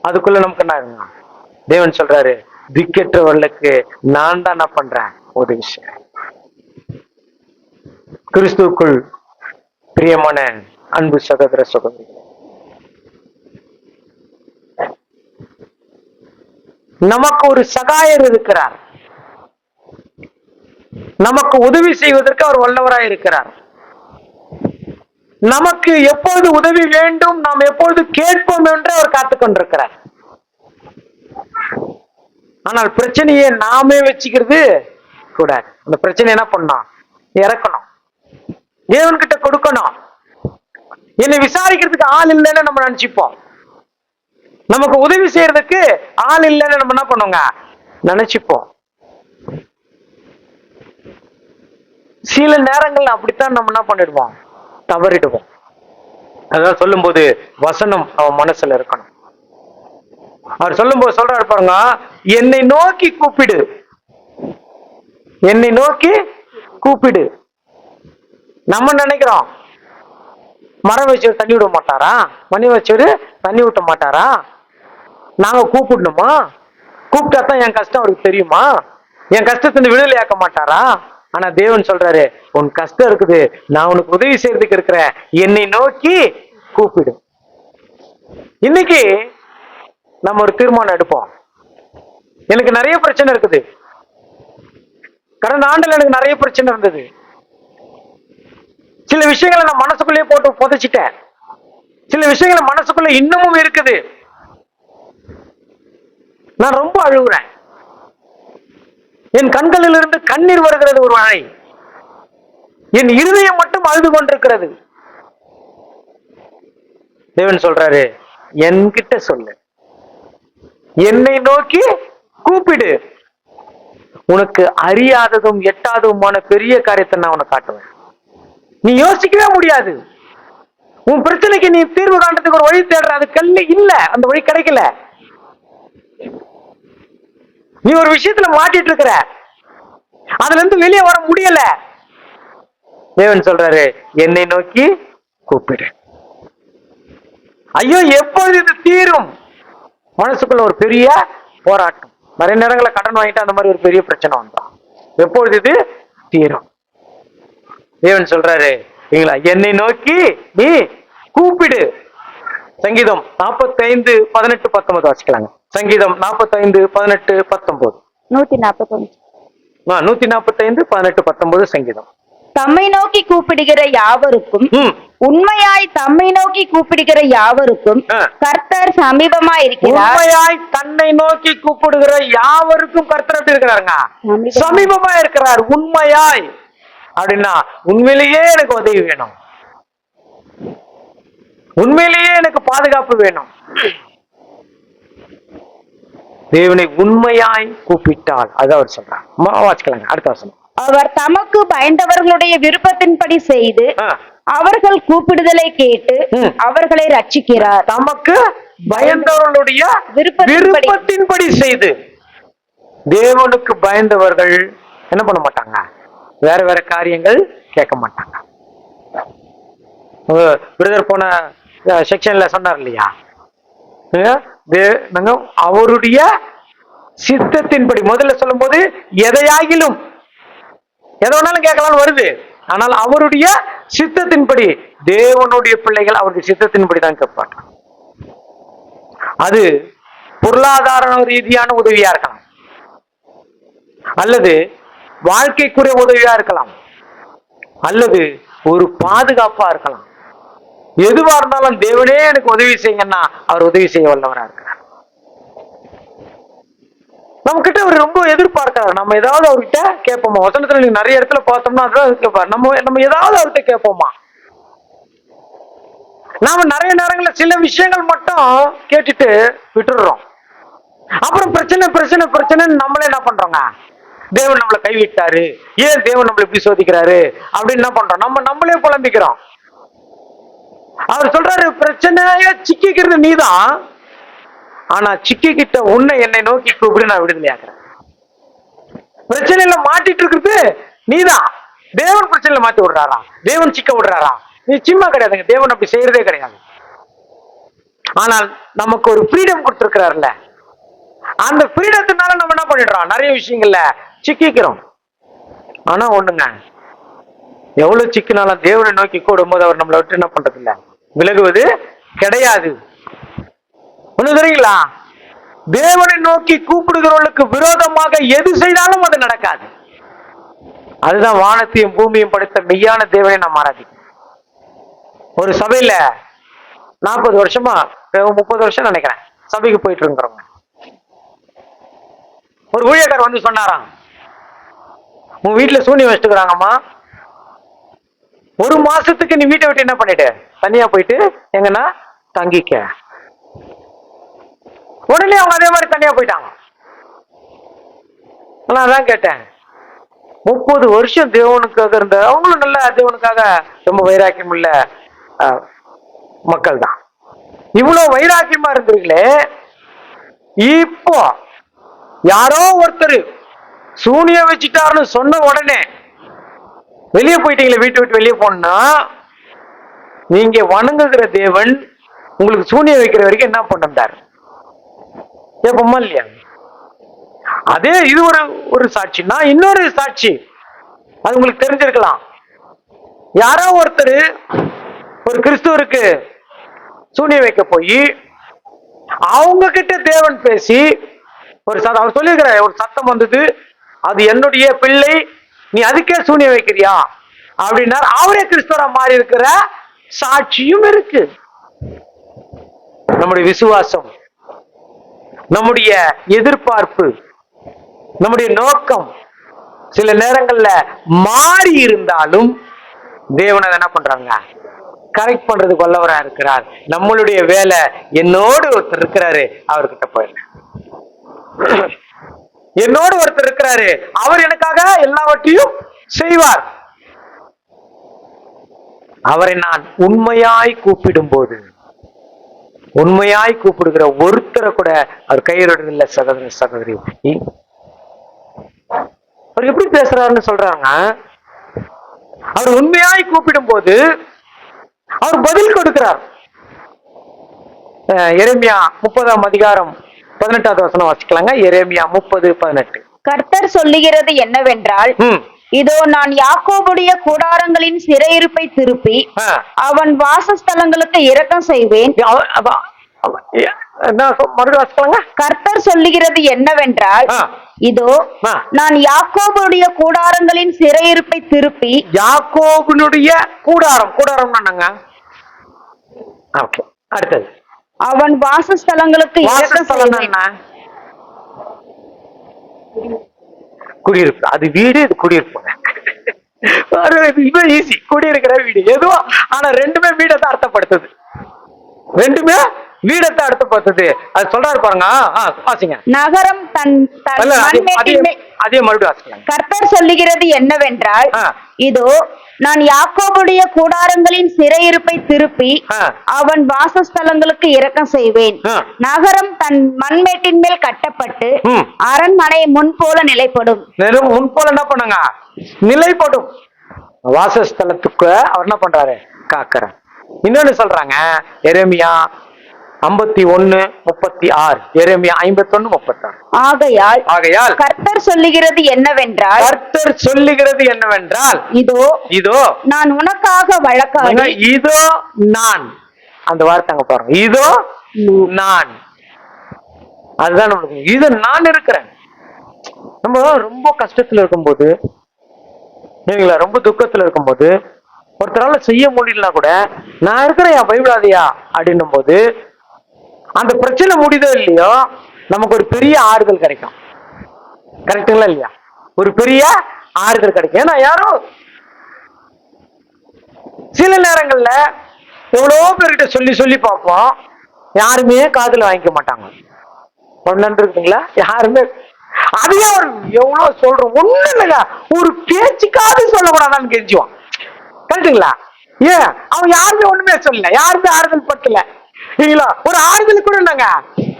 அதுக்குள்ள நமக்கு என்ன ஆயிடுங்க, தேவன் சொல்றாரு, திக்கற்றவர்களுக்கு நான் தான் என்ன பண்றேன், உதவி செய்றேன். கிறிஸ்துவுக்குள் பிரியமான அன்பு சகோதர சகோதரிகளே, நமக்கு ஒரு சகாயர் இருக்கிறார். நமக்கு உதவி செய்வதற்கு அவர் வல்லவராய் இருக்கிறார். நமக்கு எப்பொழுது உதவி வேண்டும், நாம் எப்பொழுது கேட்போம் என்று அவர் காத்துக் கொண்டிருக்கிறார். ஆனால் பிரச்சனையை நாமே வச்சுக்கிறது கூடாது. அந்த பிரச்சனை என்ன பண்ணணும், இறக்கணும், தேவன்கிட்ட கொடுக்கணும். என்னை விசாரிக்கிறதுக்கு ஆள் இல்லைன்னு நம்ம நினைச்சுப்போம், நமக்கு உதவி செய்யறதுக்கு ஆள் இல்லைன்னு நம்ம என்ன பண்ணுவோங்க, நினைச்சுப்போம். சில நேரங்கள்ல அப்படித்தான் நம்ம என்ன பண்ணிடுவோம், தவறிடுவோம். அதான் சொல்லும் போது வசனம் அவன் மனசுல இருக்கணும். அவர் சொல்லும் போது சொல்றாரு பாருங்க, என்னை நோக்கி கூப்பிடு, என்னை நோக்கி கூப்பிடு. நம்ம நினைக்கிறோம், மரம் வச்சவர் தண்ணி விட மாட்டாரா, மணி வச்சவர் தண்ணி விட்ட மாட்டாரா, நாங்க கூப்பிடணுமா, கூப்பிட்டா தான் என் கஷ்டம் அவருக்கு தெரியுமா, என் கஷ்டத்தின் விடுதலை ஆக்க மாட்டாரா? ஆனா தேவன் சொல்றாரு, உன் கஷ்டம் இருக்குது, நான் உனக்கு உதவி செய்யறதுக்கு இருக்கிறேன், என்னை நோக்கி கூப்பிடு. இன்னைக்கு நம்ம ஒரு தீர்மானம் எடுப்போம். எனக்கு நிறைய பிரச்சனை இருக்குது, கடந்த ஆண்டுல எனக்கு நிறைய பிரச்சனை இருந்தது. சில விஷயங்களை நான் மனசுக்குள்ளேயே போட்டு புதைச்சிட்டேன், சில விஷயங்களை மனசுக்குள்ள இன்னமும் இருக்குது. நான் ரொம்ப அழுகுறேன், என் கண்களில் இருந்து கண்ணீர் வருகிறது ஒரு மழை, என் இருதயம் மட்டும் அழுது கொண்டிருக்கிறது. தேவன் சொல்றாரு, என்கிட்ட சொல்லு, என்னை நோக்கி கூப்பிடு, உனக்கு அறியாததும் எட்டாததுமான பெரிய காரியத்தை நான் உனக்கு காட்டுவேன். நீ யோசிக்கவே முடியாது. உன் பிரச்சனைக்கு நீ தீர்வு காண்றதுக்கு ஒரு வழி தேடுற, அது கல்வி இல்ல, அந்த வழி கிடைக்கல. நீ ஒரு விஷயத்துல மாட்டிட்டு இருக்கிற, அதுல இருந்து வெளியே வர முடியல. தேவன் சொல்றாரு, என்னை நோக்கி கூப்பிடு. ஐயோ, எப்பொழுது இது தீரும்? மனசுக்குள்ள ஒரு பெரிய போராட்டம். நிறைய நேரங்களை கடன் வாங்கிட்டு அந்த மாதிரி ஒரு பெரிய பிரச்சனை வந்தோம். எப்பொழுது இது தீரும்? தேவன் சொல்றாரு, என்னை நோக்கி நீ கூப்பிடு. சங்கீதம் 45:18-19 வாசிக்கலாங்க. சங்கீதம் 45:18-19. 145:18-19 சங்கீதம். தம்மை நோக்கி கூப்பிடுகிற யாவருக்கும், உண்மையாய் தம்மை நோக்கி கூப்பிடுகிற யாவருக்கும் கர்த்தர் சமீபமாய் இருக்கிறார். உண்மையாய் தன்னை நோக்கி கூப்பிடுகிற யாவருக்கும் கர்த்தர் எப்படி இருக்கிறாருங்க? சமீபமா இருக்கிறார். உண்மையாய் அப்படின்னா உண்மையிலேயே எனக்கு உதவி வேணும், உண்மையிலேயே எனக்கு பாதுகாப்பு வேணும், தேவனை உண்மையாய் கூப்பிட்டால், அதான் அவர் சொல்றார். வாசிக்கலாங்க அடுத்த வசனம். அவர் தமக்கு பயந்தவர்களுடைய விருப்பத்தின்படி செய்து அவர்கள் கூப்பிடுதலை கேட்டு அவர்களை ரட்சிக்கிறார். தமக்கு பயந்தவர்களுடைய விருப்பத்தின்படி செய்து. தேவனுக்கு பயந்தவர்கள் என்ன பண்ண மாட்டாங்க? வேற வேற காரியங்கள் கேட்க மாட்டாங்க. பிரதர் போன செக்ஷன்ல சொன்னார் இல்லையா, அவருடைய சித்தத்தின்படி. முதல்ல சொல்லும் போது எதையாகிலும் எதை வேணாலும் கேட்கலாம்னு வருது. ஆனால் அவருடைய சித்தத்தின்படி, தேவனுடைய பிள்ளைகள் அவருடைய சித்தத்தின்படி தான் கேட்பாங்க. அது பொருளாதார ரீதியான உதவியா இருக்கலாம், அல்லது வாழ்க்கைக்குரிய உதவியா இருக்கலாம், அல்லது ஒரு பாதுகாப்பா இருக்கலாம். எதுவா இருந்தாலும் தேவனே எனக்கு உதவி செய்யுங்கன்னா அவர் உதவி செய்ய வல்லவரா இருக்கிறார். நம்ம கிட்ட அவர் ரொம்ப எதிர்பார்க்கிறார். நம்ம ஏதாவது அவர்கிட்ட கேட்போமா? வசனத்துல நீங்க நிறைய இடத்துல பார்த்தோம்னா அதுதான் கேட்பார். நம்ம ஏதாவது அவர்கிட்ட கேட்போமா? நாம நிறைய நேரங்கள்ல சில விஷயங்கள் மட்டும் கேட்டுட்டு விட்டுடுறோம். அப்புறம் பிரச்சனை பிரச்சனை பிரச்சனை நம்மளே என்ன பண்றோங்க? தேவன் நம்மளை கைவிட்டாரு, ஏன் தேவன் நம்மளை இப்படி சோதிக்கிறாரு அப்படின்னு என்ன பண்றோம்? நம்மளே புலம்பிக்கிறோம். அவர் சொல்றாரு, பிரச்சனைய சிக்கிக்கிறது நீதான், ஆனா சிக்கிக்கிட்ட உன்னை என்னை நோக்கி கூப்பிடு, நான் விடுதலை ஆக்குறேன். பிரச்சனையில மாட்டிட்டு இருக்கிறது நீதான். தேவன் பிரச்சனையில மாட்டி விடுறாரா? தேவன் சிக்க விடுறாரா? நிச்சயமா கிடையாதுங்க. தேவன் அப்படி செய்யறதே கிடையாது. ஆனால் நமக்கு ஒரு ஃப்ரீடம் கொடுத்திருக்கிறாருல்ல, அந்த ஃப்ரீடத்தினால நம்ம என்ன பண்ணிடுறோம்? நிறைய விஷயங்கள்ல சிக்கிக்கிறோம். ஆனா ஒண்ணுங்க, எவ்வளவு சிக்கினாலும் தேவனை நோக்கி கூடும்போது அவர் நம்மளை விட்டு என்ன பண்றது இல்ல, விலகுவது கிடையாது. ஒண்ணு தெரியுங்களா? தேவனை நோக்கி கூப்பிடுகிறவர்களுக்கு விரோதமாக எது செய்தாலும் அது நடக்காது. அதுதான் வானத்தையும் பூமியும் படைத்த மெய்யான தேவனை நாம் ஆராதிக்கிறோம். ஒரு சபையில 40 வருஷமா 30 வருஷம் நினைக்கிறேன் சபைக்கு போயிட்டு இருக்கிறவங்க, ஒரு ஊழியக்காரர் வந்து சொன்னாராம், உன் வீட்டுல சூனியம் வச்சுக்கிறாங்கம்மா, 1 மாசத்துக்கு நீ வீட்டை விட்டு என்ன பண்ணிட்டு தனியா போயிட்டு எங்கன்னா தங்கிக்க. உடனே அவங்க அதே மாதிரி தனியா போயிட்டாங்க. நான் அதான் கேட்டேன், 30 வருஷம் தேவனுக்காக இருந்த அவங்களும் நல்ல தேவனுக்காக ரொம்ப வைராக்கியம் உள்ள மக்கள் தான். இவ்வளவு வைராக்கியமா இருந்தீங்களே, இப்போ யாரோ ஒருத்தர் சூனிய வச்சுட்டாருன்னு சொன்ன உடனே வெளியே போயிட்டீங்களே, வீட்டை விட்டு வெளியே போனா நீங்க வணங்குகிற தேவன் உங்களுக்கு சூனிய வைக்கிற வரைக்கும் என்ன பண்ணாரு கேட்போமா இல்லையா? அதே இது ஒரு சாட்சினா, இன்னொரு சாட்சி அது உங்களுக்கு தெரிஞ்சிருக்கலாம். யாரோ ஒருத்தர் ஒரு கிறிஸ்துவருக்கு சூனிய வைக்க போய் அவங்க கிட்ட தேவன் பேசி அவர் சொல்லியிருக்கிற ஒரு சத்தம் வந்தது, அது என்னுடைய பிள்ளை, நீ அதுக்கே சூனிய வைக்கிறியா அப்படின்னா அவரே கிறிஸ்துவரா மாறி இருக்கிற சாட்சியும் இருக்கு. நம்முடைய விசுவாசம், நம்முடைய எதிர்பார்ப்பு, நம்முடைய நோக்கம் சில நேரங்கள்ல மாறி இருந்தாலும் தேவனை என்ன பண்றாங்க? கரெக்ட் பண்றதுக்கு வல்லவரா இருக்கிறார். நம்மளுடைய வேலை, என்னோடு ஒருத்தர் இருக்கிறாரு, அவர்கிட்ட போயிருங்க. என்னோடு ஒருத்தர் இருக்கிறாரு, அவர் எனக்காக எல்லாவற்றையும் செய்வார். அவரை நான் உண்மையாய் கூப்பிடும் போது, உண்மையாய் கூப்பிடுகிற ஒருத்தரை கூட அவர் கையிடுறதில்லை. சகோதர சகோதரி, அவர் எப்படி பேசுறாருன்னு சொல்றாங்க. அவர் உண்மையாய் கூப்பிடும் போது அவர் பதில் கொடுக்கிறார். எரேமியா 30ஆம் அதிகாரம் 18வது வசனம் வாசிக்கலாங்க. எரேமியா 30:18. கர்த்தர் சொல்லுகிறது என்னவென்றால், இதோ நான் யாக்கோபுடைய கூடாரங்களின் சிறையிருப்பை திருப்பி அவன் வாசஸ்தலங்களுக்கு இரக்கம் செய்வேன். கர்த்தர் சொல்லுகிறது என்னவென்றால், இதோ நான் யாக்கோபுடைய கூடாரங்களின் சிறையிருப்பை திருப்பி. யாக்கோபுடைய கூடாரம், கூடாரம் அடுத்தது அவன் வாசஸ்தலங்களுக்கு குடியிருப்பு. அது வீடு, இது குடியிருப்பு. ஈஸி, குடியிருக்கிற வீடு எதுவும். ஆனா ரெண்டுமே வீடை தான் அர்த்தப்படுத்துது. ரெண்டுமே வீடத்தை அடுத்து பார்த்தது. அது சொல்றாரு பாருங்க. வாசிங்க. நகரம் தன் மண்மேட்டின் மேல் அதே மறுபடியும் வாசிக்கலாம். கர்த்தர் சொல்லுகிறது என்னவென்றால், இதோ நான் யாக்கோபுடைய கூடாரங்களின் சிறையிருப்பை திருப்பி அவன் வாசஸ்தலங்களுக்கு இரக்கம் செய்வேன். நகரம் தன் மண்மேட்டின் மேல் கட்டப்பட்டு அரண்மனை முன்போல நிலைப்படும். முன்போல என்ன பண்ணுங்க? நிலைப்படும். வாசஸ்தலத்துக்கு அவர் என்ன பண்றாரு? காக்கிறார். இன்னொன்னு சொல்றாங்க, எரேமியா 51:36, எரேமியா 51:36. ஆகையால் கர்த்தர் சொல்லுகிறது என்னவென்றால், இதோ நான் உனக்காக வழக்காடி, இதோ நான், அந்த வார்த்தை பாருங்க, இதோ நான், அதுதான் நம்மளுக்கு, இது நான் இருக்கிறேன். நம்ம ரொம்ப கஷ்டத்துல இருக்கும்போது, நீங்களா ரொம்ப துக்கத்துல இருக்கும்போது, ஒருத்தரால செய்ய முடியலனா கூட நான் இருக்கிறேன், என் பைபிளாதியா அப்படின்னும் போது அந்த பிரச்சனை முடியுதோ இல்லையோ, நமக்கு ஒரு பெரிய ஆறுதல் கிடைக்கும். கரெக்டுங்களா இல்லையா? ஒரு பெரிய ஆறுதல் கிடைக்கும். ஏன்னா யாரோ சில நேரங்கள்ல எவ்வளோ பேர்கிட்ட சொல்லி சொல்லி பார்ப்போம், யாருமே காதுல வாங்கிக்க மாட்டாங்க. ஒன்னு இருக்குங்களா? யாருமே அதையே ஒரு எவ்வளவு சொல்றோம், ஒண்ணு இல்லைங்க, ஒரு பேச்சுக்காவது சொல்லக்கூடாதான்னு கெஞ்சுவான். கரெக்டுங்களா? ஏன் அவன் யாருமே ஒண்ணுமே சொல்லல, யாருமே ஆறுதல் பட்டல இல்லைங்களா? ஒரு ஆறுதல் கூட இல்லைங்க,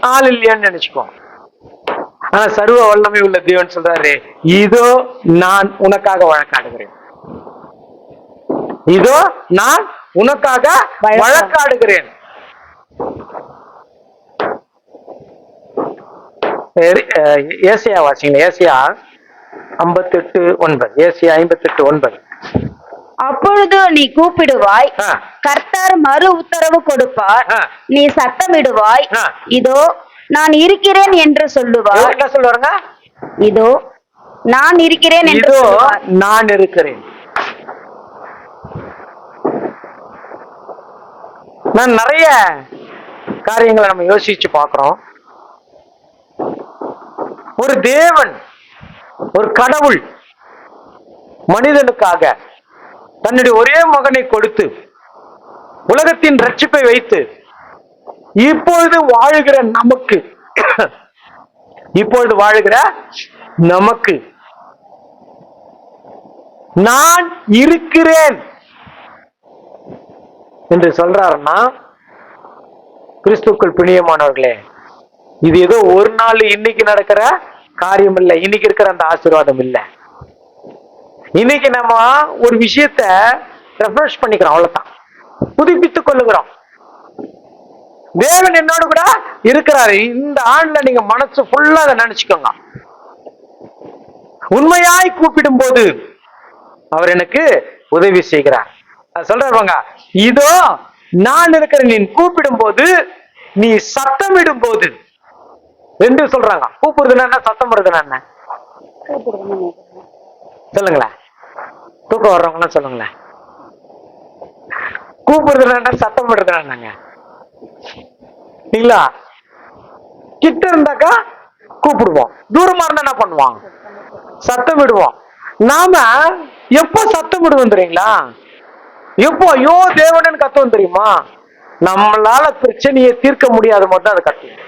ஆள் இல்லையான்னு நினைச்சுக்கோம். ஆனா சர்வ வல்லமை உள்ள தேவன் சொல்றாரு, இதோ நான் உனக்காக வழக்காடுகிறேன், இதோ நான் உனக்காக வழக்காடுகிறேன். ஏசியா வாசிங்க, ஏசியா 58:9, ஏசியா 58:9. அப்பொழுது நீ கூப்பிடுவாய், கர்த்தர் மறு உத்தரவு கொடுப்பார், நீ சத்தமிடுவாய், இதோ நான் இருக்கிறேன் என்று சொல்லுவார். என்ன சொல்லுவாருங்க? இதோ நான் இருக்கிறேன் என்று சொல்லுவார். நான் இருக்கிறேன். நான் நிறைய காரியங்களை நம்ம யோசிச்சு பார்க்கிறோம். ஒரு தேவன், ஒரு கடவுள் மனிதனுக்காக தன்னுடைய ஒரே மகனை கொடுத்து உலகத்தின் ரட்சிப்பை வைத்து இப்பொழுது வாழுகிற நமக்கு நான் இருக்கிறேன் என்று சொல்றாருன்னா, கிறிஸ்துவுக்குள் பிரியமானவர்களே, இது ஏதோ ஒரு நாள் இன்னைக்கு நடக்கிற காரியம் இல்லை, இன்னைக்கு இருக்கிற அந்த ஆசீர்வாதம் இல்லை. இன்னைக்கு நம்ம ஒரு விஷயத்த ரெஃப்ரெஷ் பண்ணிக்கிறோம், அவ்வளவுதான், புதுப்பித்துக் கொள்ளுகிறோம். தேவன் என்னோடு கூட இருக்கிறாரு. இந்த ஆண்டுல நீங்க மனசு ஃபுல்லா அதை நினைச்சுக்கோங்க. உண்மையாய் கூப்பிடும் போது அவர் எனக்கு உதவி செய்கிறார். சொல்றாங்க, இதோ நான் இருக்கிறேன், நீ கூப்பிடும் போது, நீ சத்தமிடும் போது. ரெண்டு சொல்றாங்க. கூப்பிடுறதுன்னா என்ன, சத்தம் வருதுன்னா என்ன? சொல்லுங்களேன், தூக்கம் வர்றவங்க சொல்லுங்களேன். கூப்பிடுறதுன்னா சத்தம் போடுறதுன்னா என்னங்க? இல்ல கிட்ட இருந்தாக்கா கூப்பிடுவோம், தூரமா இருந்தா என்ன பண்ணுவோம்? சத்தம் விடுவோம். நாம எப்போ சத்தம் விடுவோம் தெரியுங்களா? எப்போ ஐயோ தேவனன்னு கத்துவோம் தெரியுமா? நம்மளால பிரச்சனையை தீர்க்க முடியாத போது தான் அதை கத்துவோம்.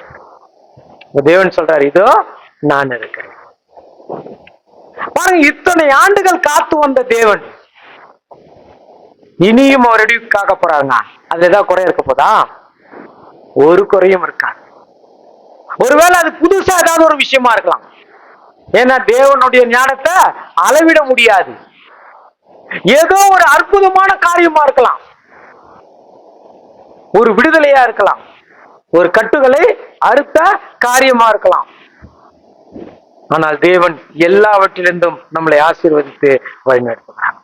தேவன் சொல்றாரு, இதோ நான் இருக்கிறேன். பாருங்க, இத்தனை ஆண்டுகள் காத்து வந்த தேவன் இனியும் அவரடி காக்க போறாருங்க. அது ஏதாவது குறை இருக்க போதா? ஒரு குறையும் இருக்காது. ஒருவேளை அது புதுசா ஏதாவது ஒரு விஷயமா இருக்கலாம். ஏன்னா தேவனுடைய ஞானத்தை அளவிட முடியாது. ஏதோ ஒரு அற்புதமான காரியமா இருக்கலாம், ஒரு விடுதலையா இருக்கலாம், ஒரு கட்டுகளை அறுத்த காரியமா இருக்கலாம். ஆனால் தேவன் எல்லாவற்றிலிருந்தும் நம்மளை ஆசீர்வதித்து வழிநடத்துகிறார்.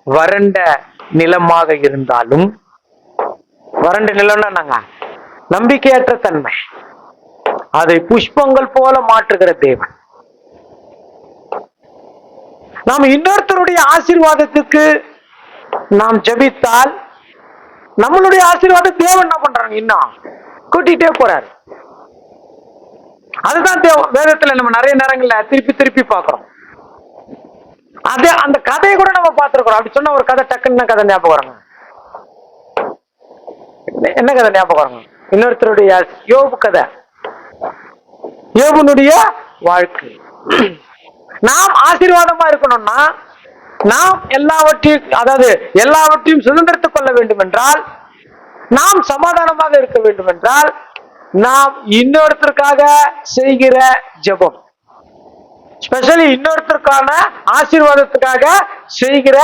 வறண்ட நிலமாக இருந்தாலும், வறண்ட நிலம்னா நாங்க நம்பிக்கையற்ற தன்மை, அதை புஷ்பங்கள் போல மாற்றுகிற தேவன். நாம் இன்னொருத்தருடைய ஆசீர்வாதத்துக்கு நாம் ஜெபித்தால் நம்மளுடைய ஆசீர்வாதம் தேவன் என்ன பண்றாங்க, இன்னும் கூட்டிகிட்டே போறாரு. அதுதான் வேதத்துல நம்ம நிறைய நேரங்கள்ல திருப்பி திருப்பி பார்க்கிறோம். அது அந்த கதையை கூட நம்ம பார்த்திருக்கிறோம். அப்படி சொன்ன ஒரு கதை டக்குன்னு கதை ஞாபகம் வராங்க. என்ன கதை ஞாபகம் வரும்? இன்னொருத்தருடைய யோபு கதை, யோபுனுடைய வாழ்க்கை. நாம் ஆசீர்வாதமா இருக்கணும்னா, நாம் எல்லாவற்றையும் சுதந்திரத்துக் கொள்ள வேண்டும் என்றால், நாம் சமாதானமாக இருக்க வேண்டும் என்றால், நாம் இன்னொருத்தருக்காக செய்கிற ஜெபம், ஸ்பெஷலி இன்னொருத்தருக்கான ஆசீர்வாதத்துக்காக செய்கிற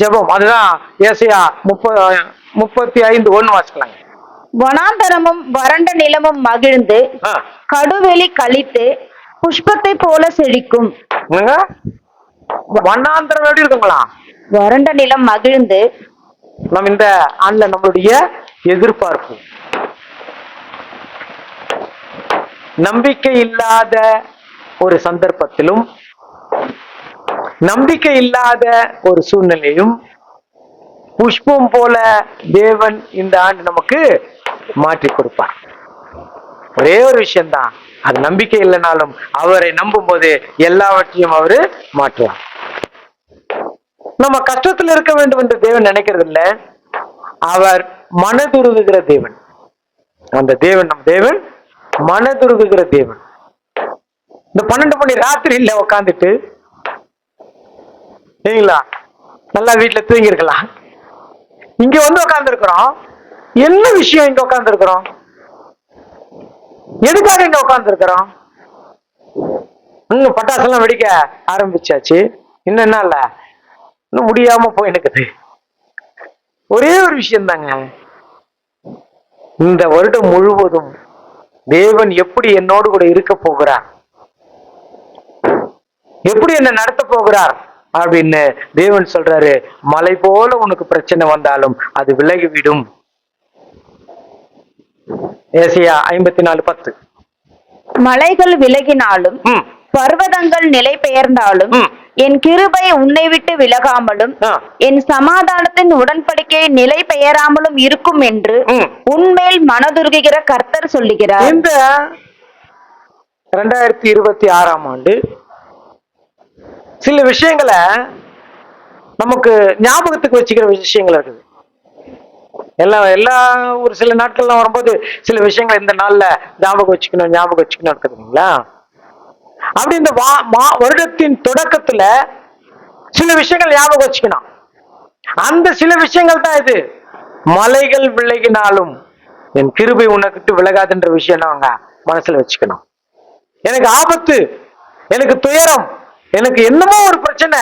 ஜெபம், அதுதான் ஏசாயா 35:1 வாசிக்கலாங்க. வனாந்தரமும் வறண்ட நிலமும் மகிழ்ந்து கடுவெளி கழித்து புஷ்பத்தை போல செழிக்கும். வனாந்தரம் எப்படி இருக்குங்களா? வறண்ட நிலம் மகிழ்ந்து. நம்ம இந்த ஆண்டுல நம்மளுடைய எதிர்பார்ப்பு, நம்பிக்கை இல்லாத ஒரு சந்தர்ப்பத்திலும், நம்பிக்கை இல்லாத ஒரு சூழ்நிலையும் புஷ்பம் போல தேவன் இந்த ஆண்டு நமக்கு மாற்றி கொடுப்பார். ஒரே ஒரு விஷயம்தான், அது நம்பிக்கை இல்லைனாலும் அவரை நம்பும் போது எல்லாவற்றையும் அவரு மாற்றுவார். நம்ம கஷ்டத்தில் இருக்க வேண்டும் என்று தேவன் நினைக்கிறது இல்லை, அவர் மனதுருகுகிற தேவன். அந்த தேவன் நம் தேவன் மனதுருகுகிற தேவன். இந்த 12 மணி ராத்திரியில உட்காந்துட்டு சரிங்களா, நல்லா வீட்டுல தூங்கி இருக்கலாம், இங்க வந்து உட்கார்ந்து இருக்கிறோம். என்ன விஷயம் இங்க உட்கார்ந்து இருக்கிறோம்? எதுக்காக இங்க உட்கார்ந்து இருக்கிறோம்? இன்னும் பட்டாசெல்லாம் வெடிக்க ஆரம்பிச்சாச்சு, இன்னும் என்ன இல்ல, இன்னும் முடியாம போய் எனக்கு ஒரே ஒரு விஷயம் தாங்க, இந்த வருடம் முழுவதும் தேவன் எப்படி என்னோடு கூட இருக்க போகிறார், எப்படி என்ன நடத்த போகிறார் அப்படின்னு தேவன் சொல்றாரு. மலை போல உனக்கு பிரச்சனை வந்தாலும் அது விலகிவிடும். ஏசாயா 54:10. மலைகள் விலகினாலும் பர்வதங்கள் நிலை பெயர்ந்தாலும் என் கிருபை உன்னை விட்டு விலகாமலும் என் சமாதானத்தின் உடன்படிக்கை நிலை பெயராமலும் இருக்கும் என்று உன்மேல் மனதுருகுகிற கர்த்தர் சொல்லுகிறார். இந்த 2026ஆம் ஆண்டு சில விஷயங்களை நமக்கு ஞாபகத்துக்கு வச்சுக்கிற விஷயங்கள் இருக்குது. எல்லா ஒரு சில நாட்கள்லாம் வரும்போது சில விஷயங்கள் இந்த நாள்ல ஞாபகம் வச்சுக்கணும் இருக்குதுங்களா? அப்படி இந்த வருடத்தின் தொடக்கத்துல சில விஷயங்கள் ஞாபகம் வச்சுக்கணும். அந்த சில விஷயங்கள் தான் இது. மலைகள் விலகினாலும் என் கிருபை உனக்கிட்டு விலகாதுன்ற விஷயம் அவங்க மனசுல வச்சுக்கணும். எனக்கு ஆபத்து, எனக்கு துயரம், எனக்கு என்னமோ ஒரு பிரச்சனை,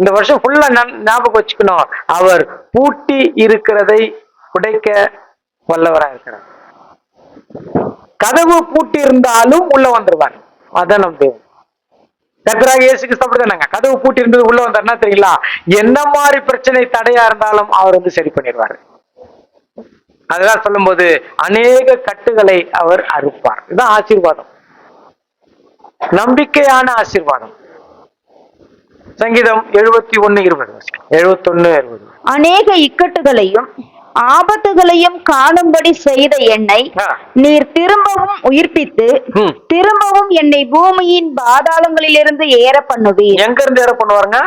இந்த வருஷம் ஃபுல்லா ஞாபகம் வச்சுக்கணும், அவர் பூட்டி இருக்கிறதை உடைக்க வல்லவராக இருக்கிறார். கதவு பூட்டி இருந்தாலும் உள்ள வந்துருவார். அதான் நம் தேவன். கர்த்தராக இயேசு கிறிஸ்து அப்படிதானங்க, கதவு பூட்டி இருந்தது உள்ள வந்தாருன்னா தெரியுங்களா, என்ன மாதிரி பிரச்சனை தடையா இருந்தாலும் அவர் வந்து சரி பண்ணிடுவார். அதெல்லாம் சொல்லும் போது அநேக கட்டுகளை அவர் அறுப்பார். இதுதான் ஆசீர்வாதம், நம்பிக்கையான ஆசீர்வாதம். சங்கீதம் 71:20. 71:20. அநேக இக்கட்டுகளையும் ஆபத்துகளையும் காணும்படி செய்த என்னை நீர் திரும்பவும் உயிர்ப்பித்து திரும்பவும் என்னை பூமியின் பாதாளங்களிலிருந்து ஏற பண்ணுவீர். எங்க இருந்து ஏற பண்ணுவாருங்க?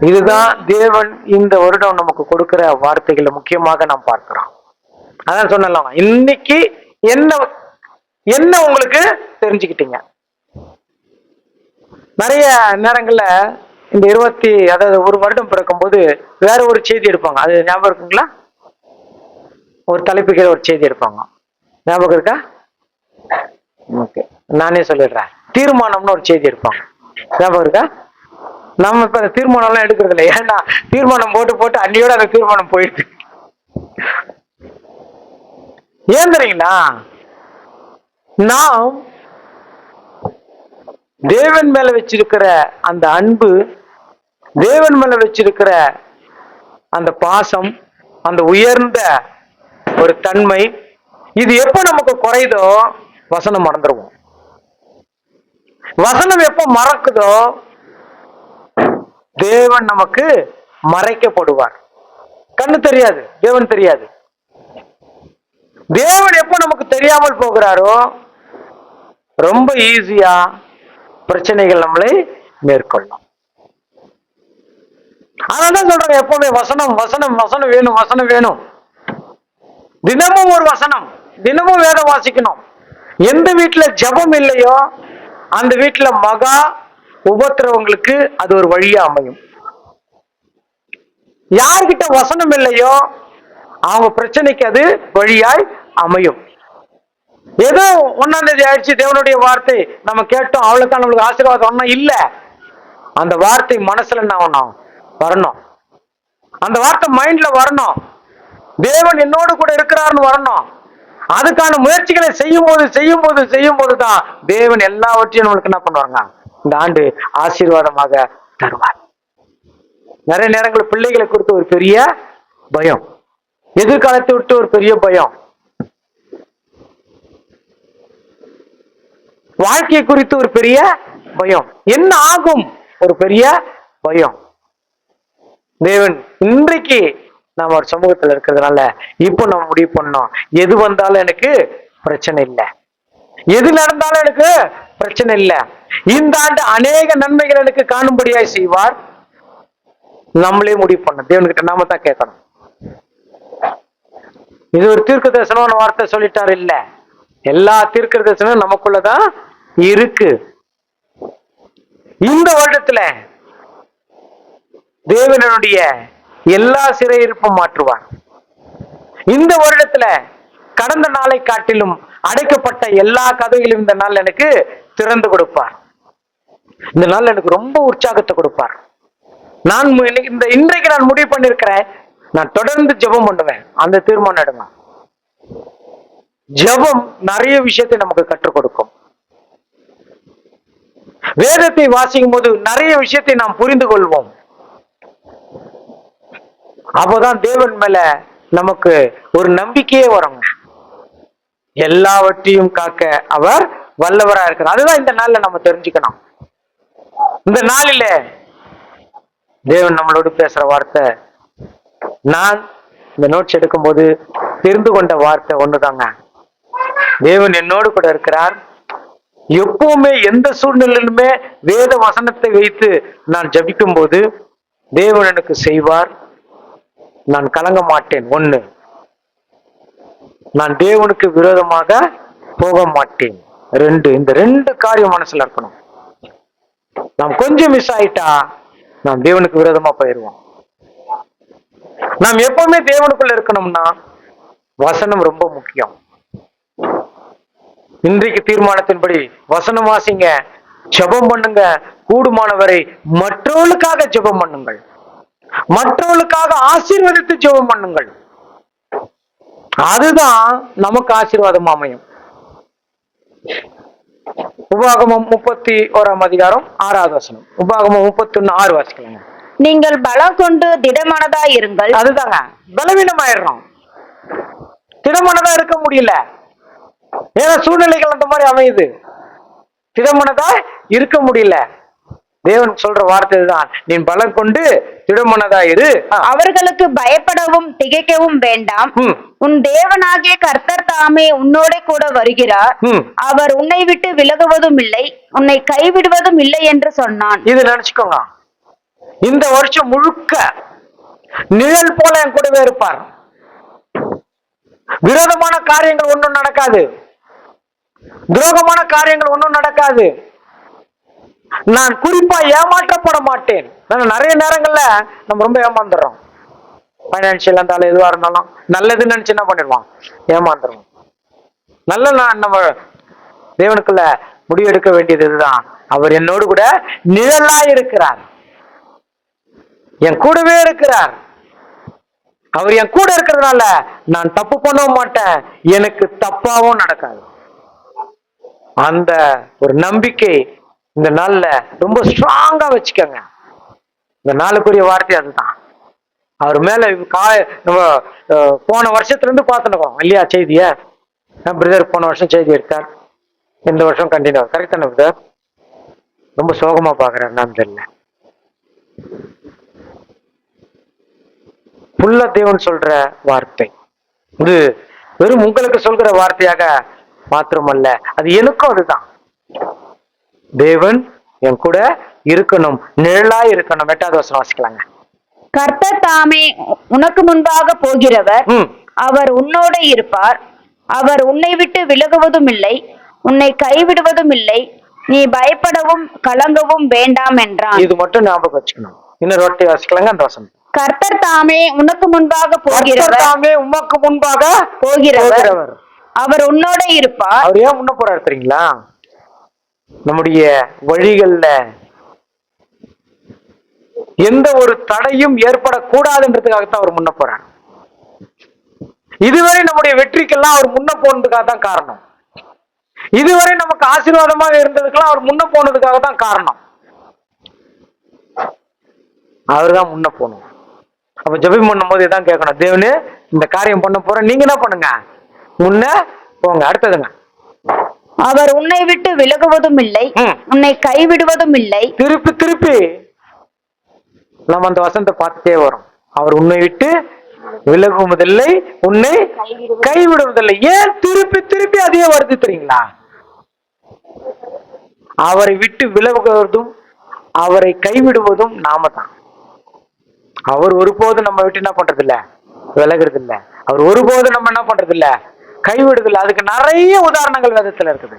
இதுதான் தேவன் இந்த வருடம் நமக்கு கொடுக்கிற வார்த்தைகளை முக்கியமாக நாம் பார்க்கிறோம். அதான் சொன்னலாம், இன்னைக்கு என்ன உங்களுக்கு தெரிஞ்சுக்கிட்டீங்க. நிறைய நேரங்கள்ல இந்த அதாவது ஒரு வருடம் பிறக்கும் போது வேற ஒரு செய்தி எடுப்பாங்க. அது ஞாபகம் இருக்குங்களா? ஒரு தலைப்புக்கு ஒரு செய்தி எடுப்பாங்க, ஞாபகம் இருக்கா? ஓகே, நானே சொல்லிடுறேன். தீர்மானம்னு ஒரு செய்தி எடுப்பாங்க, ஞாபகம் இருக்கா? நம்ம இப்ப அந்த தீர்மானம் எல்லாம் எடுக்கிறது இல்லை. ஏன்னா தீர்மானம் போட்டு அன்னையோட அந்த தீர்மானம் போயிடுது. ஏன் தெரியுங்களா? நாம் தேவன் மேல வச்சிருக்கிற அந்த அன்பு, தேவன் மேல வச்சிருக்கிற அந்த பாசம், அந்த உயர்ந்த ஒரு தன்மை, இது எப்ப நமக்கு குறையுதோ வசனம் மறந்துடுவோம். வசனம் எப்ப மறக்குதோ தேவன் நமக்கு மறைக்கப்படுவார். கண்ணு தெரியாது, தேவன் தெரியாது. தேவன் எப்ப நமக்கு தெரியாமல் போகிறாரோ ரொம்ப ஈஸியா பிரச்சனைகள் நம்மளை மேற்கொள்ளும். அதனால சொல்றாங்க, எப்பவுமே வசனம் வசனம் வசனம் வேணும், வசனம் வேணும். தினமும் ஒரு வசனம், தினமும் வேதம் வாசிக்கணும். எந்த வீட்டுல ஜெபம் இல்லையோ அந்த வீட்டுல மகா உபத்திரவங்களுக்கு அது ஒரு வழியா அமையும். யார்கிட்ட வசனம் இல்லையோ அவங்க பிரச்சனைக்கு அது வழியாய் அமையும். ஏதோ 1ஆம் தேதி ஆயிடுச்சு, தேவனுடைய வார்த்தை நம்ம கேட்டோம், அவ்வளவுதான் நம்மளுக்கு ஆசீர்வாதம் ஒன்றும் இல்ல. அந்த வார்த்தை மனசுல என்ன ஆகணும்? வரணும். அந்த வார்த்தை மைண்ட்ல வரணும். தேவன் என்னோடு கூட இருக்கிறார்னு வரணும். அதுக்கான முயற்சிகளை செய்யும் போதுதான் தேவன் எல்லாவற்றையும் நம்மளுக்கு என்ன பண்ணுவாங்க? இந்த ஆண்டு ஆசீர்வாதமாக தருவார். நிறைய நேரங்கள் பிள்ளைகளை குறித்து ஒரு பெரிய பயம், எதிர்காலத்தை விட்டு ஒரு பெரிய பயம், வாழ்க்கையை குறித்து ஒரு பெரிய பயம், என்ன ஆகும் ஒரு பெரிய பயம். தேவன் இன்றைக்கு நாம ஒரு சமூகத்துல இருக்கிறதுனால இப்போ நம்ம முடிவு பண்ணோம், எது வந்தாலும் எனக்கு பிரச்சனை இல்லை, எது நடந்தாலும் எனக்கு பிரச்சனை இல்லை. இந்த ஆண்டு அநேக நன்மைகள் எனக்கு காணும்படியாய் செய்வார். நம்மளே முடிவு பண்ண தேவன்கிட்ட நாம தான் கேட்கணும். இது ஒரு தீர்க்க தரிசனமான வார்த்தை சொல்லிட்டாரு இல்ல, எல்லா தீர்க்க தரிசனம் நமக்குள்ளதான் இருக்கு. இந்த வருடத்துல தேவனுடைய எல்லா சிறையிருப்பும் மாற்றுவார். இந்த வருடத்துல கடந்த நாளை காட்டிலும் அடைக்கப்பட்ட எல்லா கதைகளும் இந்த நாள் எனக்கு திறந்து கொடுப்பார். இந்த நாள் எனக்கு ரொம்ப உற்சாகத்தை கொடுப்பார். நான் இன்றைக்கு நான் முடிவு பண்ணிருக்கிறேன், நான் தொடர்ந்து ஜெபம் பண்ணுவேன். அந்த தீர்மானம் எடுங்க. ஜெபம் நிறைய விஷயத்தை நமக்கு கற்றுக் கொடுக்கும். வேதத்தை வாசிக்கும் போது நிறைய விஷயத்தை நாம் புரிந்து கொள்வோம். அப்போதான் தேவன் மேல நமக்கு ஒரு நம்பிக்கையே வருங்க. எல்லாவற்றையும் காக்க அவர் வல்லவரா இருக்கிறார். அதுதான் இந்த நாள்ல நம்ம தெரிஞ்சுக்கணும். இந்த நாளில தேவன் நம்மளோடு பேசுற வார்த்தை, நான் இந்த நோட்ஸ் எடுக்கும் போது தெரிந்து கொண்ட வார்த்தை ஒண்ணுதாங்க. தேவன் என்னோடு கூட இருக்கிறார். எப்பவுமே எந்த சூழ்நிலையிலுமே வேத வசனத்தை வைத்து நான் ஜபிக்கும் போது தேவன் எனக்கு செய்வார். நான் கலங்க மாட்டேன். ஒண்ணு, நான் தேவனுக்கு விரோதமாக போக மாட்டேன். 2, இந்த 2 காரியம் மனசுல இருக்கணும். நாம் கொஞ்சம் மிஸ் ஆயிட்டா நாம் தேவனுக்கு விரோதமா போயிடுவோம். நாம் எப்பவுமே தேவனுக்குள்ள இருக்கணும்னா வசனம் ரொம்ப முக்கியம். இன்றைக்கு தீர்மானத்தின்படி வசனம் வாசிங்க, ஜெபம் பண்ணுங்க, கூடுமானவரை மற்றவர்களுக்காக ஜெபம் பண்ணுங்கள், மற்றவர்களுக்காக ஆசீர்வதித்து ஜெபம் பண்ணுங்கள். அதுதான் நமக்கு ஆசீர்வாதம் அமையும். உபாகமம் 31ஆம் அதிகாரம் 6வது வசனம். உபாகமம் 31:6 வாசிக்கலாங்க. நீங்கள் பலம் கொண்டு திடமனதா இருங்கள். அதுதாங்க, பலவீனமாயிடுறோம், திடமனதா இருக்க முடியல. ஏன்னா சூழ்நிலைகள் அந்த மாதிரி அமையுது, திடமனதா இருக்க முடியல. தேவன் சொல்ற வார்த்தை தான், நீ பலம் கொண்டு திடமனதா இரு. அவர்களுக்கு பயப்படவும் திகைக்கவும் வேண்டாம். உன் தேவனாகிய கர்த்தர் தாமே உன்னோட கூட வருகிறார். அவர் உன்னை விட்டு விலகுவதும் இல்லை, உன்னை கைவிடுவதும் இல்லை என்று சொன்னான். இது நினைச்சுக்கோங்க, இந்த வருஷம் முழுக்க நிழல் போல என் கூடவே இருப்பார். விரோதமான காரியங்கள் ஒன்றும் நடக்காது, துரோகமான காரியங்கள் ஒன்றும் நடக்காது. நான் குறிப்பா ஏமாற்றப்பட மாட்டேன். நிறைய நேரங்கள்ல நம்ம ரொம்ப ஏமாந்துடுறோம். பைனான்சியல் இருந்தாலும் எதுவா இருந்தாலும் நல்லதுன்னு நினைச்சு என்ன பண்ணிடுவோம், ஏமாந்துருவோம். நல்ல நம்ம தேவனுக்குள்ள முடிவெடுக்க வேண்டியது இதுதான். அவர் என்னோடு கூட நிழலா இருக்கிறார், என் கூடவே இருக்கிறார். அவர் என் கூட இருக்கிறதுனால நான் தப்பு பண்ணவும் மாட்டேன், எனக்கு தப்பாவும் நடக்காது. அந்த ஒரு நம்பிக்கை இந்த நாள்ல ரொம்ப ஸ்ட்ராங்கா வச்சுக்கோங்க. இந்த நாளுக்குரிய வார்த்தை அதுதான். அவர் மேல நம்ம போன வருஷத்துல இருந்து பார்த்துருக்கோம் இல்லையா செய்திய. பிரதர் போன வருஷம் செய்தி எடுத்தார், இந்த வருஷம் கண்டினியூ. கரெக்ட் தானே பிரதர்? ரொம்ப சோகமா பாக்குறாரு. நான் தெரியல, ஃபுல்லா தேவன் சொல்ற வார்த்தை இது வெறும் உங்களுக்கு சொல்கிற வார்த்தையாக மாத்திரமல்ல, அது எனக்கும் அதுதான். தேவன் என் கூட இருக்கணும், நிழலா இருக்கணும். 8வது வசனம் வாசிக்கலாங்க. கர்த்தர் தாமே உனக்கு முன்பாக போகிறவர், அவர் உன்னோடு இருப்பார். அவர் உன்னை விட்டு விலகுவதும் இல்லை, உன்னை கைவிடுவதும் இல்லை. நீ பயப்படவும் கலங்கவும் வேண்டாம் என்றான். இது மட்டும் ஞாபகம் வச்சுக்கணும். இன்னொரு வாட்டி வாசிக்கலாங்க அந்த வசனம். கர்த்தர் தாமே உனக்கு முன்பாக போகிறவர், தாமே உமக்கு முன்பாக போகிறவர். அவர் உன்னோட இருப்பார். அவர் ஏன் முன்ன போறாரு தெரியுங்களா? நம்முடைய வழிகள்ல எந்த ஒரு தடையும் ஏற்படக்கூடாதுன்றதுக்காகத்தான் அவர் முன்ன போறார். இதுவரை நம்முடைய வெற்றிக்கெல்லாம் அவர் முன்ன போனதுக்காக தான் காரணம். இதுவரை நமக்கு ஆசீர்வாதமாக இருந்ததுக்கெல்லாம் அவர் முன்ன போனதுக்காக தான் காரணம். அவர் தான் முன்ன போகணும். அப்ப ஜெபம் பண்ணும் போது இதான் கேட்கணும், தேவனே இந்த காரியம் பண்ண போறேன், நீங்க என்ன பண்ணுங்க, முன்ன போங்க. அடுத்ததுங்க, அவர் உன்னை விட்டு விலகுவதும் இல்லை, உன்னை கைவிடுவதும் இல்லை. திருப்பி திருப்பி நம்ம அந்த வசனத்தை பார்த்துட்டே வரும். அவர் உன்னை விட்டு விலகுவதில்லை, உன்னை கைவிடுவதில்லை. ஏன் திருப்பி திருப்பி அதையே வருது தெரியுங்களா? அவரை விட்டு விலகுவதும் அவரை கைவிடுவதும் நாம தான். அவர் ஒருபோதும் நம்ம விட்டு என்ன பண்றது இல்ல, விலகுறது இல்ல. அவர் ஒருபோதும் நம்ம என்ன பண்றது இல்ல, கைவிடுறது இல்ல. அதுக்கு நிறைய உதாரணங்கள் வேதத்துல இருக்குது.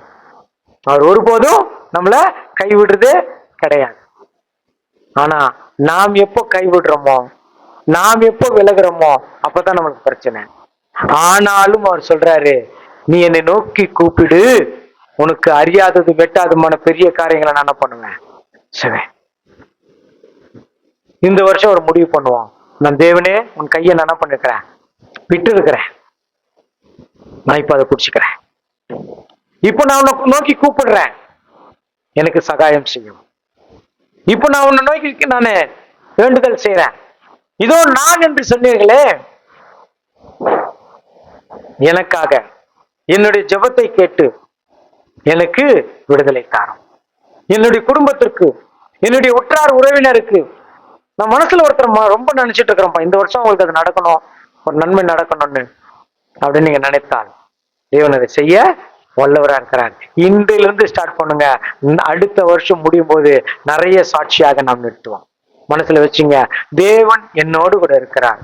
அவர் ஒருபோதும் நம்மள கைவிடுறது கிடையாது. ஆனா நாம் எப்போ கைவிடுறோமோ, நாம் எப்போ விலகுறோமோ அப்பதான் நம்மளுக்கு பிரச்சனை. ஆனாலும் அவர் சொல்றாரு, நீ என்னை நோக்கி கூப்பிடு, உனக்கு அறியாதது வெட்டாதுமான பெரிய காரியங்களை நான் என்ன பண்ணுவேன் சரி. இந்த வருஷம் ஒரு முடிவு பண்ணுவோம், நான் தேவனே உன் கையை நான் என்ன பண்ணிருக்கிறேன், விட்டு இருக்கிறேன், நான் இப்ப அதை குடிச்சுக்கிறேன். இப்ப நான் உன்னை நோக்கி கூப்பிடுறேன், எனக்கு சகாயம் செய்யும். இப்ப நான் உன்னை நோக்கி நானு வேண்டுதல் செய்யறேன். இதோ நான் என்று சொன்னீர்களே, எனக்காக என்னுடைய ஜெபத்தை கேட்டு எனக்கு விடுதலை தாரும். என்னுடைய குடும்பத்திற்கு, என்னுடைய உற்றார் உறவினருக்கு, நான் மனசுல ஒருத்தர் ரொம்ப நினைச்சிட்டு இருக்கிறோம்ப்பா, இந்த வருஷம் உங்களுக்கு அது நடக்கணும், ஒரு நன்மை நடக்கணும்னு அப்படின்னு நீங்க நினைத்தால் தேவன் அதை செய்ய வல்லவரா இருக்கிறார். இன்றிலிருந்து ஸ்டார்ட் பண்ணுங்க. அடுத்த வருஷம் முடியும் போது நிறைய சாட்சியாக நாம் நிறுத்துவோம். மனசுல வச்சுங்க, தேவன் என்னோடு கூட இருக்கிறார்.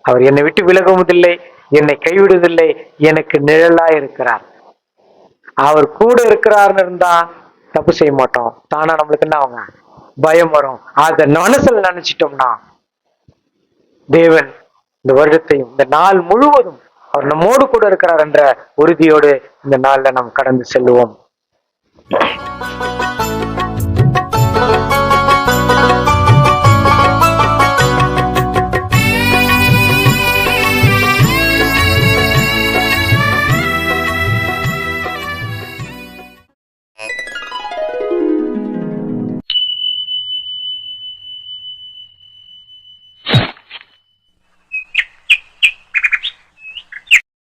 அவர் என்னை விட்டு விலகுவதில்லை, என்னை கைவிடுவதில்லை, எனக்கு நிழலா இருக்கிறார். அவர் கூட இருக்கிறார்னு இருந்தா தப்பு செய்ய மாட்டோம். தானா நம்மளுக்கு என்ன ஆகுங்க, பயம் வரும். அத மனசுல நினைச்சிட்டோம்னா தேவன் இந்த வருடத்தையும் இந்த நாள் முழுவதும் அவர் நம்மோடு கூட இருக்கிறார் என்ற உறுதியோடு இந்த நாள்ல நாம் கடந்து செல்லுவோம்.